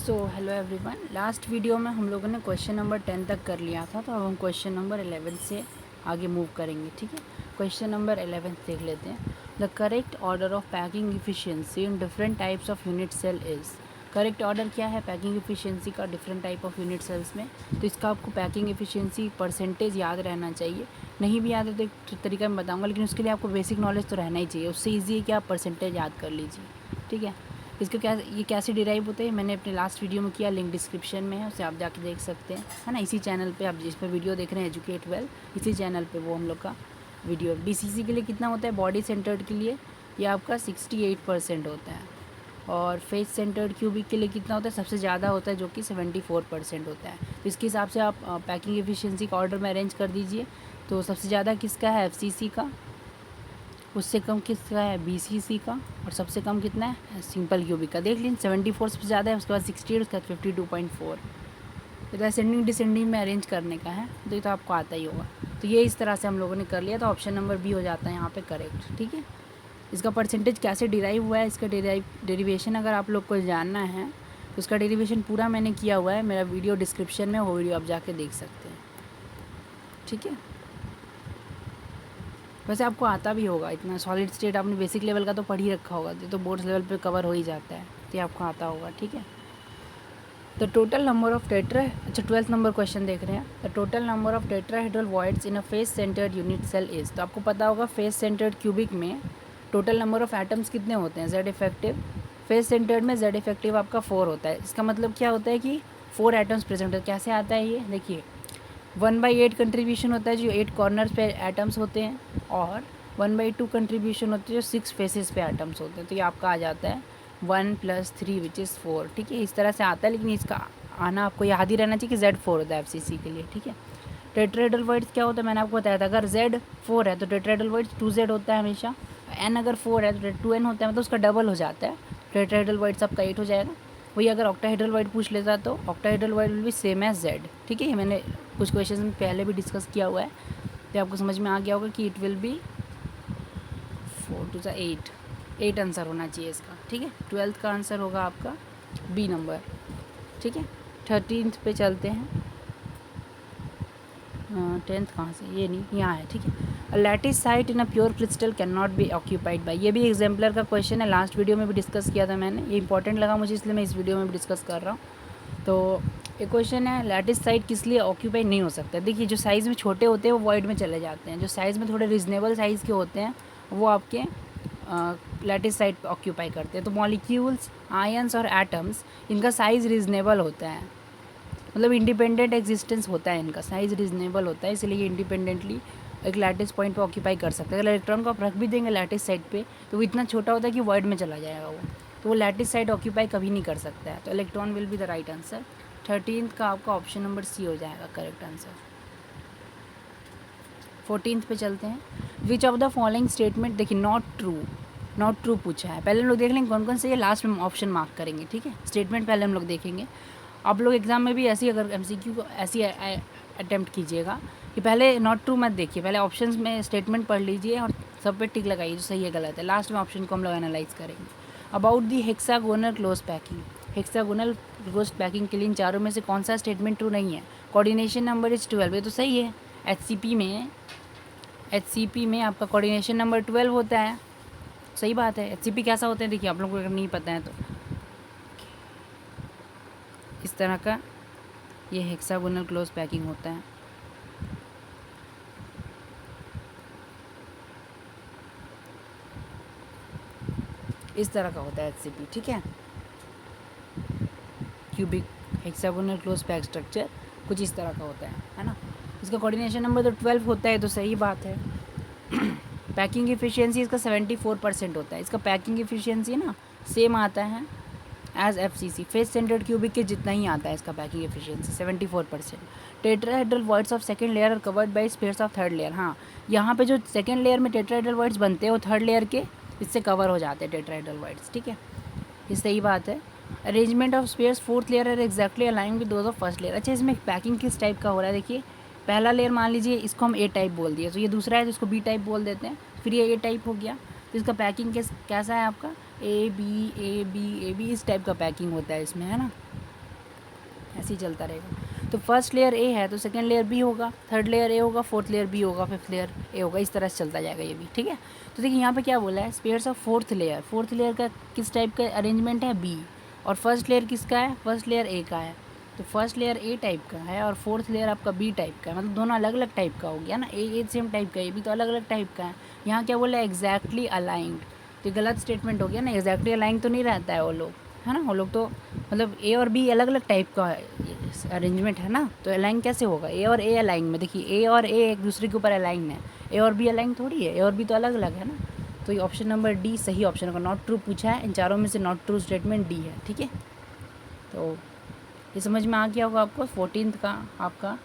Hello everyone. Last video में हम लोगों ने क्वेश्चन नंबर 10 तक कर लिया था, तो अब हम क्वेश्चन नंबर 11 से आगे मूव करेंगे। ठीक है, क्वेश्चन नंबर 11 देख लेते हैं। The correct order of packing efficiency in different types of unit cell is. Correct order क्या है पैकिंग इफिशिएंसी का different type of unit cells में? तो इसका आपको पैकिंग इफिशिएंसी परसेंटेज याद रहना चाहिए। नहीं भी याद है तो एक तरीका मैं बताऊँगा, लेकिन उसके लिए आपको बेसिक नॉलेज तो रहना ही चाहिए। उससे ईजी है कि आप परसेंटेज याद कर लीजिए। ठीक है, इसका क्या ये कैसे डिराइव होता है मैंने अपने लास्ट वीडियो में किया, लिंक डिस्क्रिप्शन में है, उसे आप जाके देख सकते हैं, है ना। इसी चैनल पे आप जिस पर वीडियो देख रहे हैं एजुकेट वेल, इसी चैनल पे वो हम लोग का वीडियो है। बीसीसी के लिए कितना होता है, बॉडी सेंटर्ड के लिए ये आपका 68% होता है, और फेस सेंटर्ड क्यूबिक के लिए कितना होता है, सबसे ज़्यादा होता है जो कि 74% होता है। तो इसके हिसाब से आप पैकिंग एफिशिएंसी का ऑर्डर में अरेंज कर दीजिए। तो सबसे ज़्यादा किसका है, एफसीसी का, उससे कम किसका है, बीसीसी का, और सबसे कम कितना है, सिंपल क्यूबिक का। देख लीजिए 74 सबसे ज़्यादा है, उसके बाद 68, उसके बाद 52.4। तो असेंडिंग डिसेंडिंग में अरेंज करने का है, तो ये तो आपको आता ही होगा। तो ये इस तरह से हम लोगों ने कर लिया, तो ऑप्शन नंबर बी हो जाता है यहाँ पे करेक्ट। ठीक है, इसका परसेंटेज कैसे डिराइव हुआ है, इसका डेरिवेशन अगर आप लोग को जानना है तो उसका डेरिवेशन पूरा मैंने किया हुआ है, मेरा वीडियो डिस्क्रिप्शन में, वो वीडियो आप जाके देख सकते हैं। ठीक है, वैसे आपको आता भी होगा, इतना सॉलिड स्टेट आपने बेसिक लेवल का तो पढ़ ही रखा होगा, तो बोर्ड्स लेवल पे कवर हो ही जाता है, तो ये आपको आता होगा। ठीक है, द टोटल नंबर ऑफ अच्छा 12th नंबर क्वेश्चन देख रहे हैं। The total number of tetrahedral voids in a face centred unit cell is. तो आपको पता होगा फेस सेंटर्ड क्यूबिक में टोटल नंबर ऑफ एटम्स कितने होते हैं, जेड इफेक्टिव। फेस सेंटर्ड में जेड इफेक्टिव आपका 4 होता है। इसका मतलब क्या होता है कि 4 एटम्स प्रेजेंट है। कैसे आता है ये देखिए, 1/8 कंट्रीब्यूशन होता है जो 8 कॉर्नर्स पे एटम्स होते हैं, और 1/2 कंट्रीब्यूशन होती है जो 6 फेसेस पे एटम्स होते हैं। तो ये आपका आ जाता है 1 + 3 विच इज़ 4। ठीक है, इस तरह से आता है, लेकिन इसका आना आपको याद ही रहना चाहिए कि Z4 होता है FCC के लिए। ठीक है, टेट्राहेड्रल वॉइड्स क्या होता है, मैंने आपको बताया था, अगर Z4 है तो टेट्राहेड्रल वॉइड्स 2Z होता है हमेशा। N अगर 4 है तो 2N होता है, मतलब उसका डबल हो जाता है। टेट्राहेड्रल वॉइड्स आपका 8 हो जाएगा। वही अगर ऑक्टाहेड्रल वॉइड पूछ लेता तो octahedral void will be same as Z। ठीक है, ये मैंने कुछ क्वेश्चन में पहले भी डिस्कस किया हुआ है, तो आपको समझ में आ गया होगा कि इट विल बी 4 × 8, 8 आंसर होना चाहिए इसका। ठीक है, 12th का आंसर होगा आपका बी नंबर। ठीक है, 13th पे चलते हैं। 10th कहाँ से, ये नहीं, यहाँ है। ठीक है, अ lattice site in a pure crystal can not be occupied by. ये भी एग्जाम्पलर का क्वेश्चन है, लास्ट वीडियो में भी डिस्कस किया था मैंने, ये इंपॉर्टेंट लगा मुझे इसलिए मैं इस वीडियो में भी डिस्कस कर रहा हूँ। तो एक क्वेश्चन है, लैटिस साइट किस लिए ऑक्यूपाई नहीं हो सकता। देखिए, जो साइज़ में छोटे होते हैं वो वॉइड में चले जाते हैं, जो साइज़ में थोड़े रीजनेबल साइज़ के होते हैं वो आपके लैटिस साइट ऑक्यूपाई करते हैं। तो मॉलिक्यूल्स, आयंस और एटम्स, इनका साइज़ रीजनेबल होता है, मतलब इंडिपेंडेंट एग्जिस्टेंस होता है, इनका साइज़ रीजनेबल होता है, इसलिए ये इंडिपेंडेंटली एक लैटिस पॉइंट पे ऑक्यूपाई कर सकते हैं। अगर इलेक्ट्रॉन को आप रख भी देंगे लैटिस साइड पे तो वो इतना छोटा होता है कि वॉइड में चला जाएगा वो, तो वो लैटिस साइड ऑक्यूपाई कभी नहीं कर सकता है। तो electron will be the right answer. 13th का आपका ऑप्शन नंबर सी हो जाएगा करेक्ट आंसर। 14th पे चलते हैं। विच ऑफ द फॉलोइंग स्टेटमेंट, देखिए नॉट ट्रू पूछा है। पहले हम लोग देख लेंगे कौन कौन से, ये लास्ट में ऑप्शन मार्क करेंगे। ठीक है, स्टेटमेंट पहले हम लोग देखेंगे। आप लोग एग्जाम में भी ऐसी, अगर MCQ को ऐसी अटैम्प्ट कीजिएगा कि पहले नॉट ट्रू मत देखिए, पहले ऑप्शंस में स्टेटमेंट पढ़ लीजिए और सब पे टिक लगाइए जो सही है गलत है। लास्ट में ऑप्शन को हम लोग एनालाइज करेंगे। About the hexagonal close packing, hexagonal close packing के लिए इन चारों में से कौन सा स्टेटमेंट ट्रू नहीं है। कोऑर्डिनेशन नंबर इज 12, ये तो सही है। HCP में आपका कोऑर्डिनेशन नंबर 12 होता है, सही बात है। HCP कैसा होता है देखिए, आप लोगों को अगर नहीं पता है तो इस तरह का ये हेक्सागोनल क्लोज पैकिंग होता है। इस तरह का होता है HCP। ठीक है, cubic hexagonal close pack structure कुछ इस तरह का होता है ना। इसका कोऑर्डिनेशन नंबर तो 12 होता है, तो सही बात है। पैकिंग एफिशिएंसी इसका 74% होता है। इसका पैकिंग एफिशिएंसी ना सेम आता है as FCC, face centred cubic के जितना ही आता है इसका packing efficiency 74%। Tetrahedral voids of second layer are covered by spheres of third layer. हाँ, यहाँ पे जो सेकंड लेयर में टेट्राहेड्रल वॉइड्स बनते हैं वो थर्ड लेयर के इससे कवर हो जाते हैं टेट्राहेड्रल वॉइड्स। ठीक है, ये सही बात है। Arrangement of spheres fourth layer are exactly align with those of first layer. अच्छा, इसमें पैकिंग किस टाइप का हो रहा है देखिए, पहला लेयर मान लीजिए इसको हम A टाइप बोल दिए, तो ये दूसरा है तो इसको B टाइप बोल देते हैं, फिर ये A टाइप हो गया। तो इसका पैकिंग कैसा है आपका, A B इस टाइप का पैकिंग होता है इसमें, है ना। ऐसे ही चलता रहेगा। तो फर्स्ट लेयर ए है तो सेकंड लेयर बी होगा, थर्ड लेयर ए होगा, फोर्थ लेयर बी होगा, फिफ्थ लेयर ए होगा, इस तरह से चलता जाएगा ये भी, ठीक है। तो देखिए यहाँ पे क्या बोला है, स्पेयर्स ऑफ फोर्थ लेयर का किस टाइप का अरेंजमेंट है, बी, और फर्स्ट लेयर किसका है, फर्स्ट लेयर ए का है, तो फर्स्ट लेयर ए टाइप का है और फोर्थ लेयर आपका बी टाइप का है, मतलब दोनों अलग अलग टाइप का हो गया ना, ए सेम टाइप का, ये भी तो अलग अलग टाइप का है। यहाँ क्या बोला है, एग्जैक्टली अलाइंड, तो गलत स्टेटमेंट हो गया ना, एग्जैक्टली अलाइंड तो नहीं रहता है वो लोग, है ना, वो लोग तो मतलब ए और बी अलग अलग टाइप का अरेंजमेंट है ना, तो अलाइन कैसे होगा, ए और ए अलाइन में, देखिए ए और ए एक दूसरे के ऊपर अलाइन है, ए और बी अलाइन थोड़ी है, ए और बी तो अलग अलग है ना। तो ये ऑप्शन नंबर डी सही ऑप्शन होगा, नॉट ट्रू पूछा है, इन चारों में से नॉट ट्रू स्टेटमेंट डी है, ठीक है। तो ये समझ में आ गया होगा आपको। 14th का आपका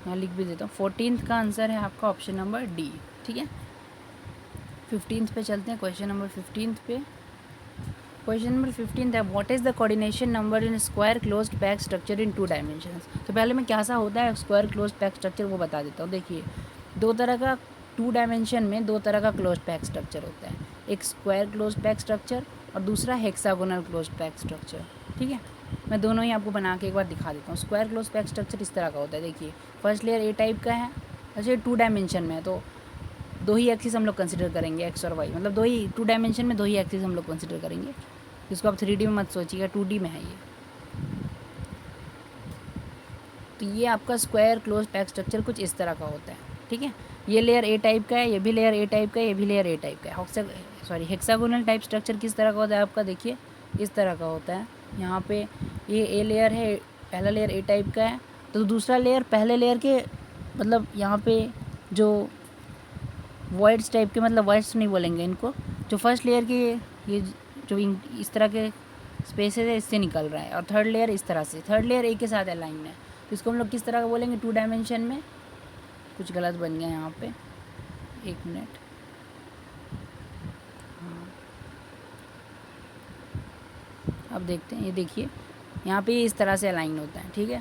यहाँ लिख भी देता हूँ, 14th का आंसर है आपका ऑप्शन नंबर डी, ठीक है। 15th पे चलते हैं, क्वेश्चन नंबर 15th पे। क्वेश्चन नंबर 15 है, what is the coordination number in square closed pack structure in 2 dimensions. तो पहले में क्या सा होता है स्क्वायर क्लोज्ड पैक स्ट्रक्चर, वो बता देता हूँ। देखिए 2 तरह का 2 डायमेंशन में 2 तरह का क्लोज्ड पैक स्ट्रक्चर होता है, एक स्क्वायर क्लोज्ड पैक स्ट्रक्चर और दूसरा हेक्सागोनल क्लोज्ड पैक स्ट्रक्चर, ठीक है। मैं दोनों ही आपको बना के एक बार दिखा देता हूँ। स्क्वायर क्लोज्ड पैक स्ट्रक्चर इस तरह का होता है, देखिए फर्स्ट लेयर ए टाइप का है, अच्छा 2 डायमेंशन में है, तो 2 ही एक्सिस हम लोग कंसिडर करेंगे, एक्स और वाई, मतलब 2 ही 2 डायमेंशन में 2 ही एक्सिस हम लोग कंसिडर करेंगे, जिसको आप 3D में मत सोचिएगा, 2D में है ये। तो ये आपका स्क्वायर क्लोज पैक स्ट्रक्चर कुछ इस तरह का होता है, ठीक है। ये लेयर ए टाइप का है, ये भी लेयर ए टाइप का है, ये भी लेयर ए टाइप का है। हेक्सागोनल टाइप स्ट्रक्चर किस तरह का होता है आपका, देखिए इस तरह का होता है। यहाँ पे ये ए लेयर है, पहला लेयर ए टाइप का है, तो दूसरा लेयर पहले लेयर के, मतलब यहाँ पे जो वॉइड्स टाइप के, मतलब वॉइड्स नहीं बोलेंगे इनको, जो फर्स्ट लेयर के ये जो इस तरह के स्पेसेस है इससे निकल रहा है, और थर्ड लेयर इस तरह से, थर्ड लेयर ए के साथ अलाइन है, तो इसको हम लोग किस तरह का बोलेंगे, 2 डायमेंशन में। कुछ गलत बन गया यहाँ पे, 1 मिनट, हाँ अब देखते हैं, ये देखिए यहाँ पे इस तरह से अलाइन होता है, ठीक है।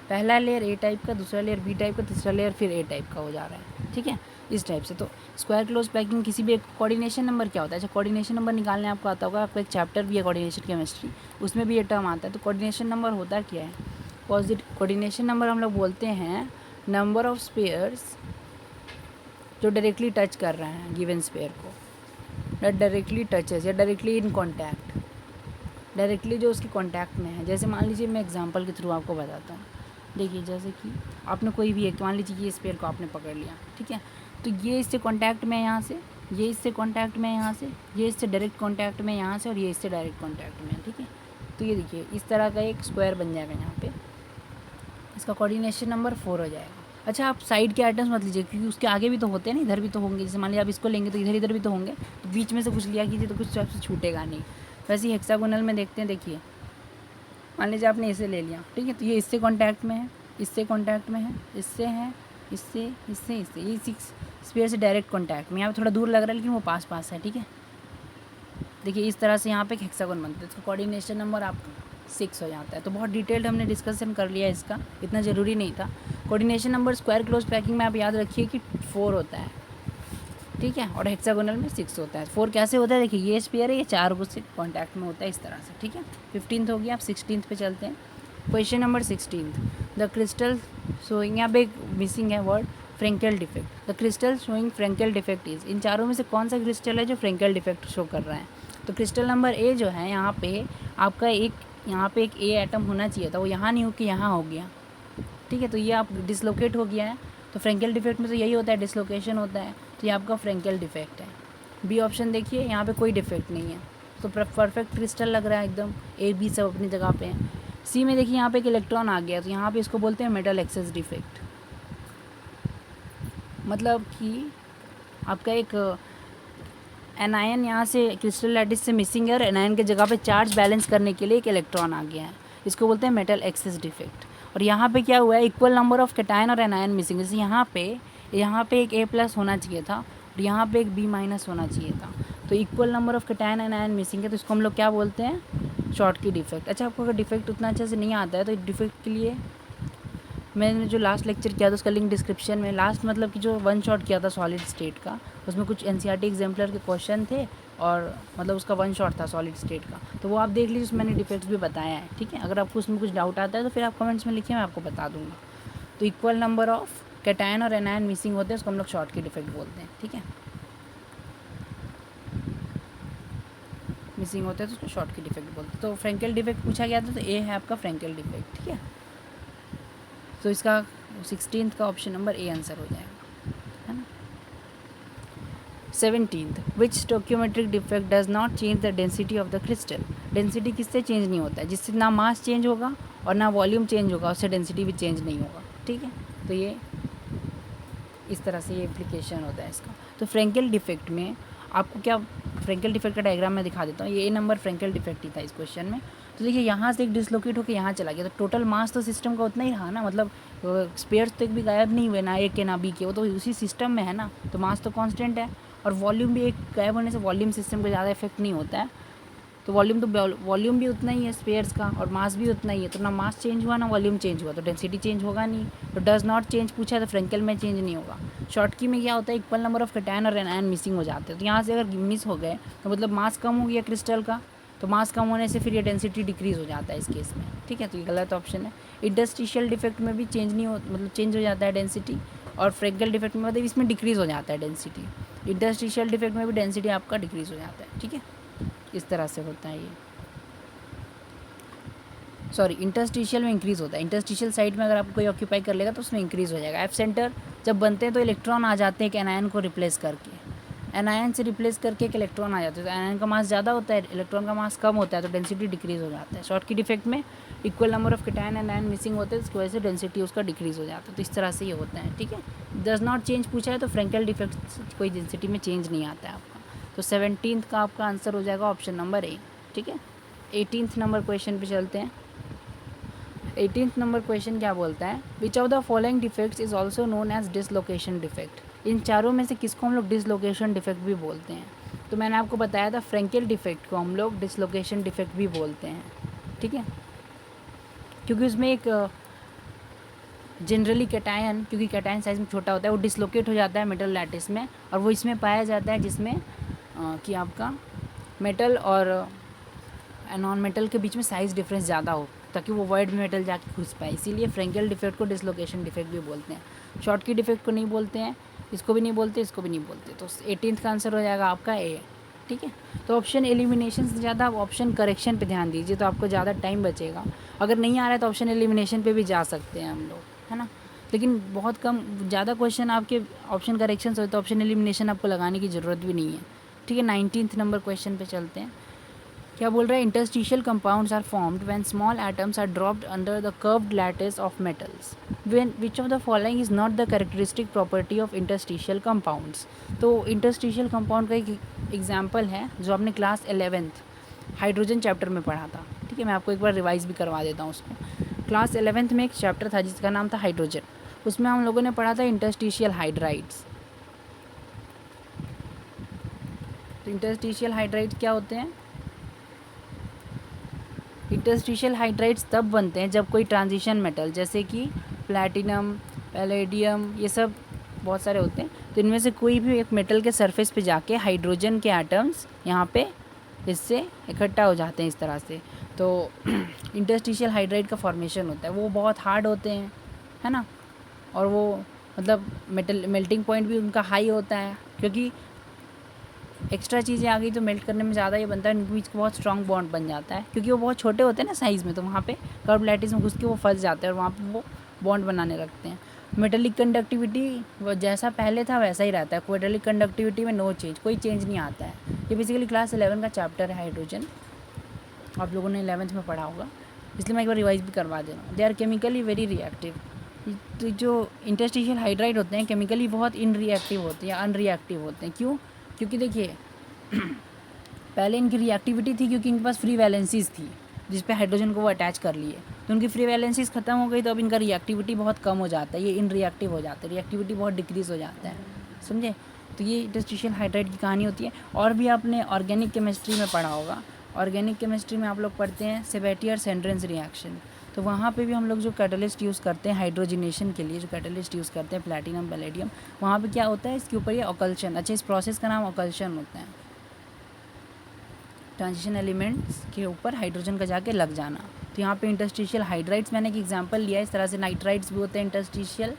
पहला लेयर ए टाइप का, दूसरा लेयर बी टाइप का, तीसरा लेयर फिर ए टाइप का हो जा रहा है, ठीक है, इस टाइप से। तो स्क्वायर क्लोज पैकिंग किसी भी एक कोऑर्डिनेशन नंबर क्या होता है, अच्छा कोऑर्डिनेशन नंबर निकालने आपको आता होगा, आपका एक चैप्टर भी है कोऑर्डिनेशन केमिस्ट्री, उसमें भी ये टर्म आता है। तो कोऑर्डिनेशन नंबर होता क्या है, कोऑर्डिनेशन नंबर हम लोग बोलते हैं नंबर ऑफ स्पेयर्स जो डायरेक्टली टच कर रहे हैं गिवन स्पेयर को, डायरेक्टली टचेस या डायरेक्टली इन कॉन्टैक्ट, डायरेक्टली जो उसके कॉन्टैक्ट में है। जैसे मान लीजिए मैं एग्जांपल के थ्रू आपको बताता हूँ, देखिए जैसे कि आपने कोई भी एक, मान लीजिए ये स्पेयर को आपने पकड़ लिया, ठीक है, तो ये इससे कांटेक्ट में यहाँ से, ये इससे कांटेक्ट में यहाँ से, ये इससे डायरेक्ट कांटेक्ट में यहाँ से, और ये इससे डायरेक्ट कांटेक्ट में, ठीक है। तो ये देखिए इस तरह का एक स्क्वायर बन जाएगा यहाँ पे, इसका कोऑर्डिनेशन नंबर 4 हो जाएगा। अच्छा आप साइड के आइटम्स मत लीजिए, क्योंकि उसके आगे भी तो होते हैं ना, इधर भी तो होंगे, जैसे मान लीजिए आप इसको लेंगे तो इधर इधर भी तो होंगे, तो बीच में से कुछ लिया कीजिए तो कुछ आपसे छूटेगा नहीं। वैसे ही हेक्सागोनल में देखते हैं, देखिए मान लीजिए आपने इसे ले लिया, ठीक है, तो ये इससे कॉन्टैक्ट में है, इससे कॉन्टैक्ट में है, इससे है, इससे, इससे, इससे, ये 6 स्पेयर से डायरेक्ट कॉन्टैक्ट में। यहाँ पे थोड़ा दूर लग रहा है लेकिन वो पास पास है, ठीक है। देखिए इस तरह से यहाँ पे एक हेक्सागोन बनता है, इसका कोऑर्डिनेशन नंबर आपका 6 हो जाता है। तो बहुत डिटेल्ड हमने डिस्कशन कर लिया इसका, इतना ज़रूरी नहीं था। Coordination number square close packing में आप याद रखिए कि 4 होता है, ठीक है, और हेक्सागोनल में 6 होता है। 4 कैसे होता है, देखिए ये स्पेयर है, ये 4 को से कॉन्टैक्ट में होता है इस तरह से, ठीक है। 15th हो गया, आप 16th पे चलते हैं। Question number 16, the crystal showing, यहाँ पे एक मिसिंग है word, Frenkel defect. The crystal showing Frenkel defect is, इन चारों में से कौन सा क्रिस्टल है जो फ्रेंकेल डिफेक्ट शो कर रहा है। तो क्रिस्टल नंबर ए जो है, यहाँ पे आपका एक, यहाँ पे एक ए एटम होना चाहिए था, वो यहाँ नहीं हो के यहाँ हो गया, ठीक है, तो ये आप डिसलोकेट हो गया है। तो फ्रेंकेल डिफेक्ट में तो यही होता है, डिसलोकेशन होता है, तो ये आपका फ्रेंकेल डिफेक्ट है। बी ऑप्शन देखिए, यहाँ पे कोई डिफेक्ट नहीं है, तो परफेक्ट क्रिस्टल लग रहा है एकदम, ए बी सब अपनी जगह पे हैं। सी में देखिए यहाँ पे एक इलेक्ट्रॉन आ गया, तो यहाँ पे इसको बोलते हैं मेटल एक्सेस डिफेक्ट, मतलब कि आपका एक एनायन यहाँ से क्रिस्टल लैटिस से मिसिंग है, और एनायन की जगह पे चार्ज बैलेंस करने के लिए एक इलेक्ट्रॉन आ गया है, इसको बोलते हैं मेटल एक्सेस डिफेक्ट। और यहाँ पे क्या हुआ है, इक्वल नंबर ऑफ कैटायन और एनायन मिसिंग, जैसे यहाँ पे एक A+ होना चाहिए था, और यहाँ पे एक B- होना चाहिए था, तो equal number of cation and ion missing है, तो इसको हम लोग क्या बोलते हैं, शॉर्ट की डिफेक्ट। अच्छा आपको अगर डिफेक्ट उतना अच्छे से नहीं आता है तो डिफेक्ट के लिए मैंने जो लास्ट लेक्चर किया था उसका लिंक डिस्क्रिप्शन में, लास्ट मतलब कि जो 1 शॉट किया था सॉलिड स्टेट का, उसमें कुछ NCERT एग्जाम्पलर के क्वेश्चन थे, और मतलब उसका वन शॉट था सॉलिड स्टेट का, तो वो आप देख लीजिए, उसमें मैंने डिफेक्ट्स भी बताया है, ठीक है। अगर आपको उसमें कुछ डाउट आता है तो फिर आप कमेंट्स में लिखिए, मैं आपको बता दूंगा। तो इक्वल नंबर ऑफ कैटायन और एनायन मिसिंग होते हैं, उसको हम लोग शॉर्टकी डिफेक्ट बोलते हैं, ठीक है। मिसिंग होते हैं तो उसको शॉर्टकी डिफेक्ट बोलते हैं। तो फ्रेंकेल डिफेक्ट पूछा गया था, तो ए है आपका फ्रेंकेल डिफेक्ट, ठीक है। तो इसका 16th का ऑप्शन नंबर ए आंसर हो जाएगा, है ना। 17th, which stoichiometric defect does not change the density of the crystal. Density किससे चेंज नहीं होता है, जिससे ना मास चेंज होगा और ना वॉल्यूम चेंज होगा, उससे डेंसिटी भी चेंज नहीं होगा, ठीक है। तो ये इस तरह से ये एप्लीकेशन होता है इसका। तो फ्रेंकेल डिफेक्ट में आपको क्या, फ्रेंकेल डिफेक्ट का डायग्राम मैं दिखा देता हूँ। ये ए नंबर फ्रेंकेल डिफेक्ट ही था इस क्वेश्चन में। तो देखिए यहाँ से एक डिसलोकेट होकर यहाँ चला गया, तो टोटल मास तो सिस्टम का उतना ही रहा ना, मतलब स्पेयर्स तो एक भी गायब नहीं हुए, ना ए के ना बी के, वो तो उसी सिस्टम में है ना, तो मास तो कांस्टेंट है। और वॉल्यूम भी एक गायब होने से वॉल्यूम सिस्टम को ज़्यादा इफेक्ट नहीं होता है, तो वॉल्यूम भी उतना ही है स्पेयर्स का और मास भी उतना ही है, तो ना मास चेंज हुआ ना वॉल्यूम चेंज हुआ, तो डेंसिटी चेंज होगा नहीं। तो डज नॉट चेंज पूछा है, तो फ्रेंकेल में चेंज नहीं होगा। शॉर्टकी में क्या होता है, इक्वल नंबर ऑफ कैटायन और एनायन मिसिंग हो जाते हैं, तो यहाँ से अगर मिस हो गए तो मतलब मास कम हो गया क्रिस्टल का, तो मास कम होने से फिर ये डेंसिटी डिक्रीज़ हो जाता है इस केस में, ठीक है। तो ये गलत ऑप्शन है। इंटरस्टिशियल डिफेक्ट में भी चेंज नहीं हो, मतलब चेंज हो जाता है डेंसिटी, और फ्रेंकेल डिफेक्ट में मतलब इसमें डिक्रीज़ हो जाता है डेंसिटी। इंटरस्टिशियल डिफेक्ट में भी डेंसिटी आपका डिक्रीज़ हो जाता है, ठीक है। इस तरह से होता है ये, सॉरी इंटरस्टिशियल में इंक्रीज़ होता है। इंटरस्टिशियल साइड में अगर आपको कोई ऑक्यूपाई कर लेगा तो उसमें इंक्रीज़ हो जाएगा। एफ सेंटर जब बनते हैं तो इलेक्ट्रॉन आ जाते हैं एक एनायन को रिप्लेस करके, एनायन से रिप्लेस करके एक इलेक्ट्रॉन आ जाते हैं, तो एनायन का मास ज़्यादा होता है, इलेक्ट्रॉन का मास कम होता है, तो डेंसिटी डिक्रीज़ हो जाता है। शॉर्टकी डिफेक्ट में equal number of cation and ion missing होते हैं, इसकी वजह से डेंसिटी उसका डिक्रीज़ हो जाता है। तो इस तरह से ये होता है, ठीक है। डज नॉट चेंज पूछा है तो फ्रेंकेल डिफेक्ट कोई डेंसिटी में चेंज नहीं आता है आपका। तो 17th का आपका आंसर हो जाएगा ऑप्शन नंबर ए, ठीक है। 18th नंबर क्वेश्चन पे चलते हैं। 18th नंबर क्वेश्चन क्या बोलता है, which of the following defects is also known as dislocation defect. इन चारों में से किसको हम लोग डिसलोकेशन डिफेक्ट भी बोलते हैं। तो मैंने आपको बताया था फ्रेंकेल डिफेक्ट को हम लोग डिसलोकेशन डिफेक्ट भी बोलते हैं, ठीक है, क्योंकि उसमें एक जनरली कैटायन, क्योंकि कैटायन साइज में छोटा होता है, वो डिसलोकेट हो जाता है मेटल लैटिस में, और वो इसमें पाया जाता है जिसमें कि आपका मेटल और नॉन मेटल के बीच में साइज़ डिफरेंस ज़्यादा हो, ताकि वो वॉइड में मेटल जाके घुस पाए। इसीलिए फ्रेंकेल डिफेक्ट को डिसलोकेशन डिफेक्ट भी बोलते हैं। शॉर्टकी डिफेक्ट को नहीं बोलते हैं, इसको भी नहीं बोलते, इसको भी नहीं बोलते। तो 18th का आंसर हो जाएगा आपका ए, ठीक है। तो ऑप्शन एलिमिनेशन से ज़्यादा आप ऑप्शन करेक्शन पे ध्यान दीजिए, तो आपको ज़्यादा टाइम बचेगा। अगर नहीं आ रहा है तो ऑप्शन एलिमिनेशन पे भी जा सकते हैं हम लोग, है ना, लेकिन बहुत कम, ज़्यादा क्वेश्चन आपके ऑप्शन करेक्शन हो तो ऑप्शन एलिमिनेशन आपको लगाने की ज़रूरत भी नहीं है, ठीक है। 19th नंबर क्वेश्चन पे चलते हैं। क्या बोल रहा है, interstitial compounds are formed when small atoms are dropped under the curved lattice of metals, when which of the following is not the characteristic property of interstitial compounds. तो interstitial compound का एक एग्जाम्पल है जो आपने class 11th hydrogen chapter में पढ़ा था, ठीक है। मैं आपको एक बार रिवाइज भी करवा देता हूँ उसको। क्लास 11th में एक चैप्टर था जिसका नाम था हाइड्रोजन, उसमें हम लोगों ने पढ़ा था इंटरस्टिशियल हाइड्राइड्स। तो इंटरस्टिशियल हाइड्राइड्स क्या होते हैं, इंटरस्टिशियल हाइड्राइड्स तब बनते हैं जब कोई ट्रांजिशन मेटल, जैसे कि प्लैटिनम, पैलेडियम, ये सब बहुत सारे होते हैं, तो इनमें से कोई भी एक मेटल के सरफेस पे जाके हाइड्रोजन के एटम्स यहाँ पे इससे इकट्ठा हो जाते हैं इस तरह से, तो इंटरस्टिशियल हाइड्राइड का फॉर्मेशन होता है। वो बहुत हार्ड होते हैं, है ना, और वो मतलब मेल्टिंग पॉइंट भी उनका हाई होता है, क्योंकि एक्स्ट्रा चीज़ें आ गई तो मेल्ट करने में ज़्यादा ही बनता है, उनके बीच बहुत स्ट्रॉन्ग बॉन्ड बन जाता है, क्योंकि वो बहुत छोटे होते हैं ना साइज़ में, तो वहाँ पे कर्व लैटिस में घुस के वो फंस जाते हैं और वहाँ पे वो बॉन्ड बनाने लगते हैं। मेटेलिक कंडक्टिविटी वो जैसा पहले था वैसा ही रहता है, मेटेलिक कंडक्टिविटी में नो चेंज, कोई चेंज नहीं आता है। ये बेसिकली क्लास 11 का चैप्टर है हाइड्रोजन, आप लोगों ने 11th में पढ़ा होगा, इसलिए मैं एक बार रिवाइज भी करवा दे रहा हूँ। They are chemically very reactive. तो जो इंटरस्टिशियल हाइड्राइड होते हैं केमिकली बहुत इनरिएक्टिव होते हैं, अनरिएक्टिव होते हैं। क्यों, क्योंकि देखिए पहले इनकी रिएक्टिविटी थी क्योंकि इनके पास फ्री वैलेंसीज थी जिस पे हाइड्रोजन को वो अटैच कर लिए, तो उनकी फ्री वैलेंसीज खत्म हो गई, तो अब इनका रिएक्टिविटी बहुत कम हो जाता है, ये इनरिएक्टिव हो जाता है, रिएक्टिविटी बहुत डिक्रीज़ हो जाता है, समझे। तो ये इंटरस्टिशियल हाइड्राइड की कहानी होती है। और भी आपने ऑर्गेनिक केमिस्ट्री में पढ़ा होगा, ऑर्गेनिक केमिस्ट्री में आप लोग पढ़ते हैं सेबेटियर-सेंड्रेंस रिएक्शन, तो वहाँ पे भी हम लोग जो कैटलिस्ट यूज़ करते हैं हाइड्रोजिनेशन के लिए, जो कैटलिस्ट यूज़ करते हैं प्लैटिनम, पैलेडियम, वहाँ पे क्या होता है, इसके ऊपर ये ऑकल्शन, अच्छा इस प्रोसेस का नाम ऑकल्शन होता है, ट्रांजिशन एलिमेंट्स के ऊपर हाइड्रोजन का जाके लग जाना। तो यहाँ पे इंटरस्टिशियल हाइड्राइड्स मैंने एक एग्जांपल लिया है, इस तरह से नाइट्राइड्स भी होते हैं इंटरस्टिशियल,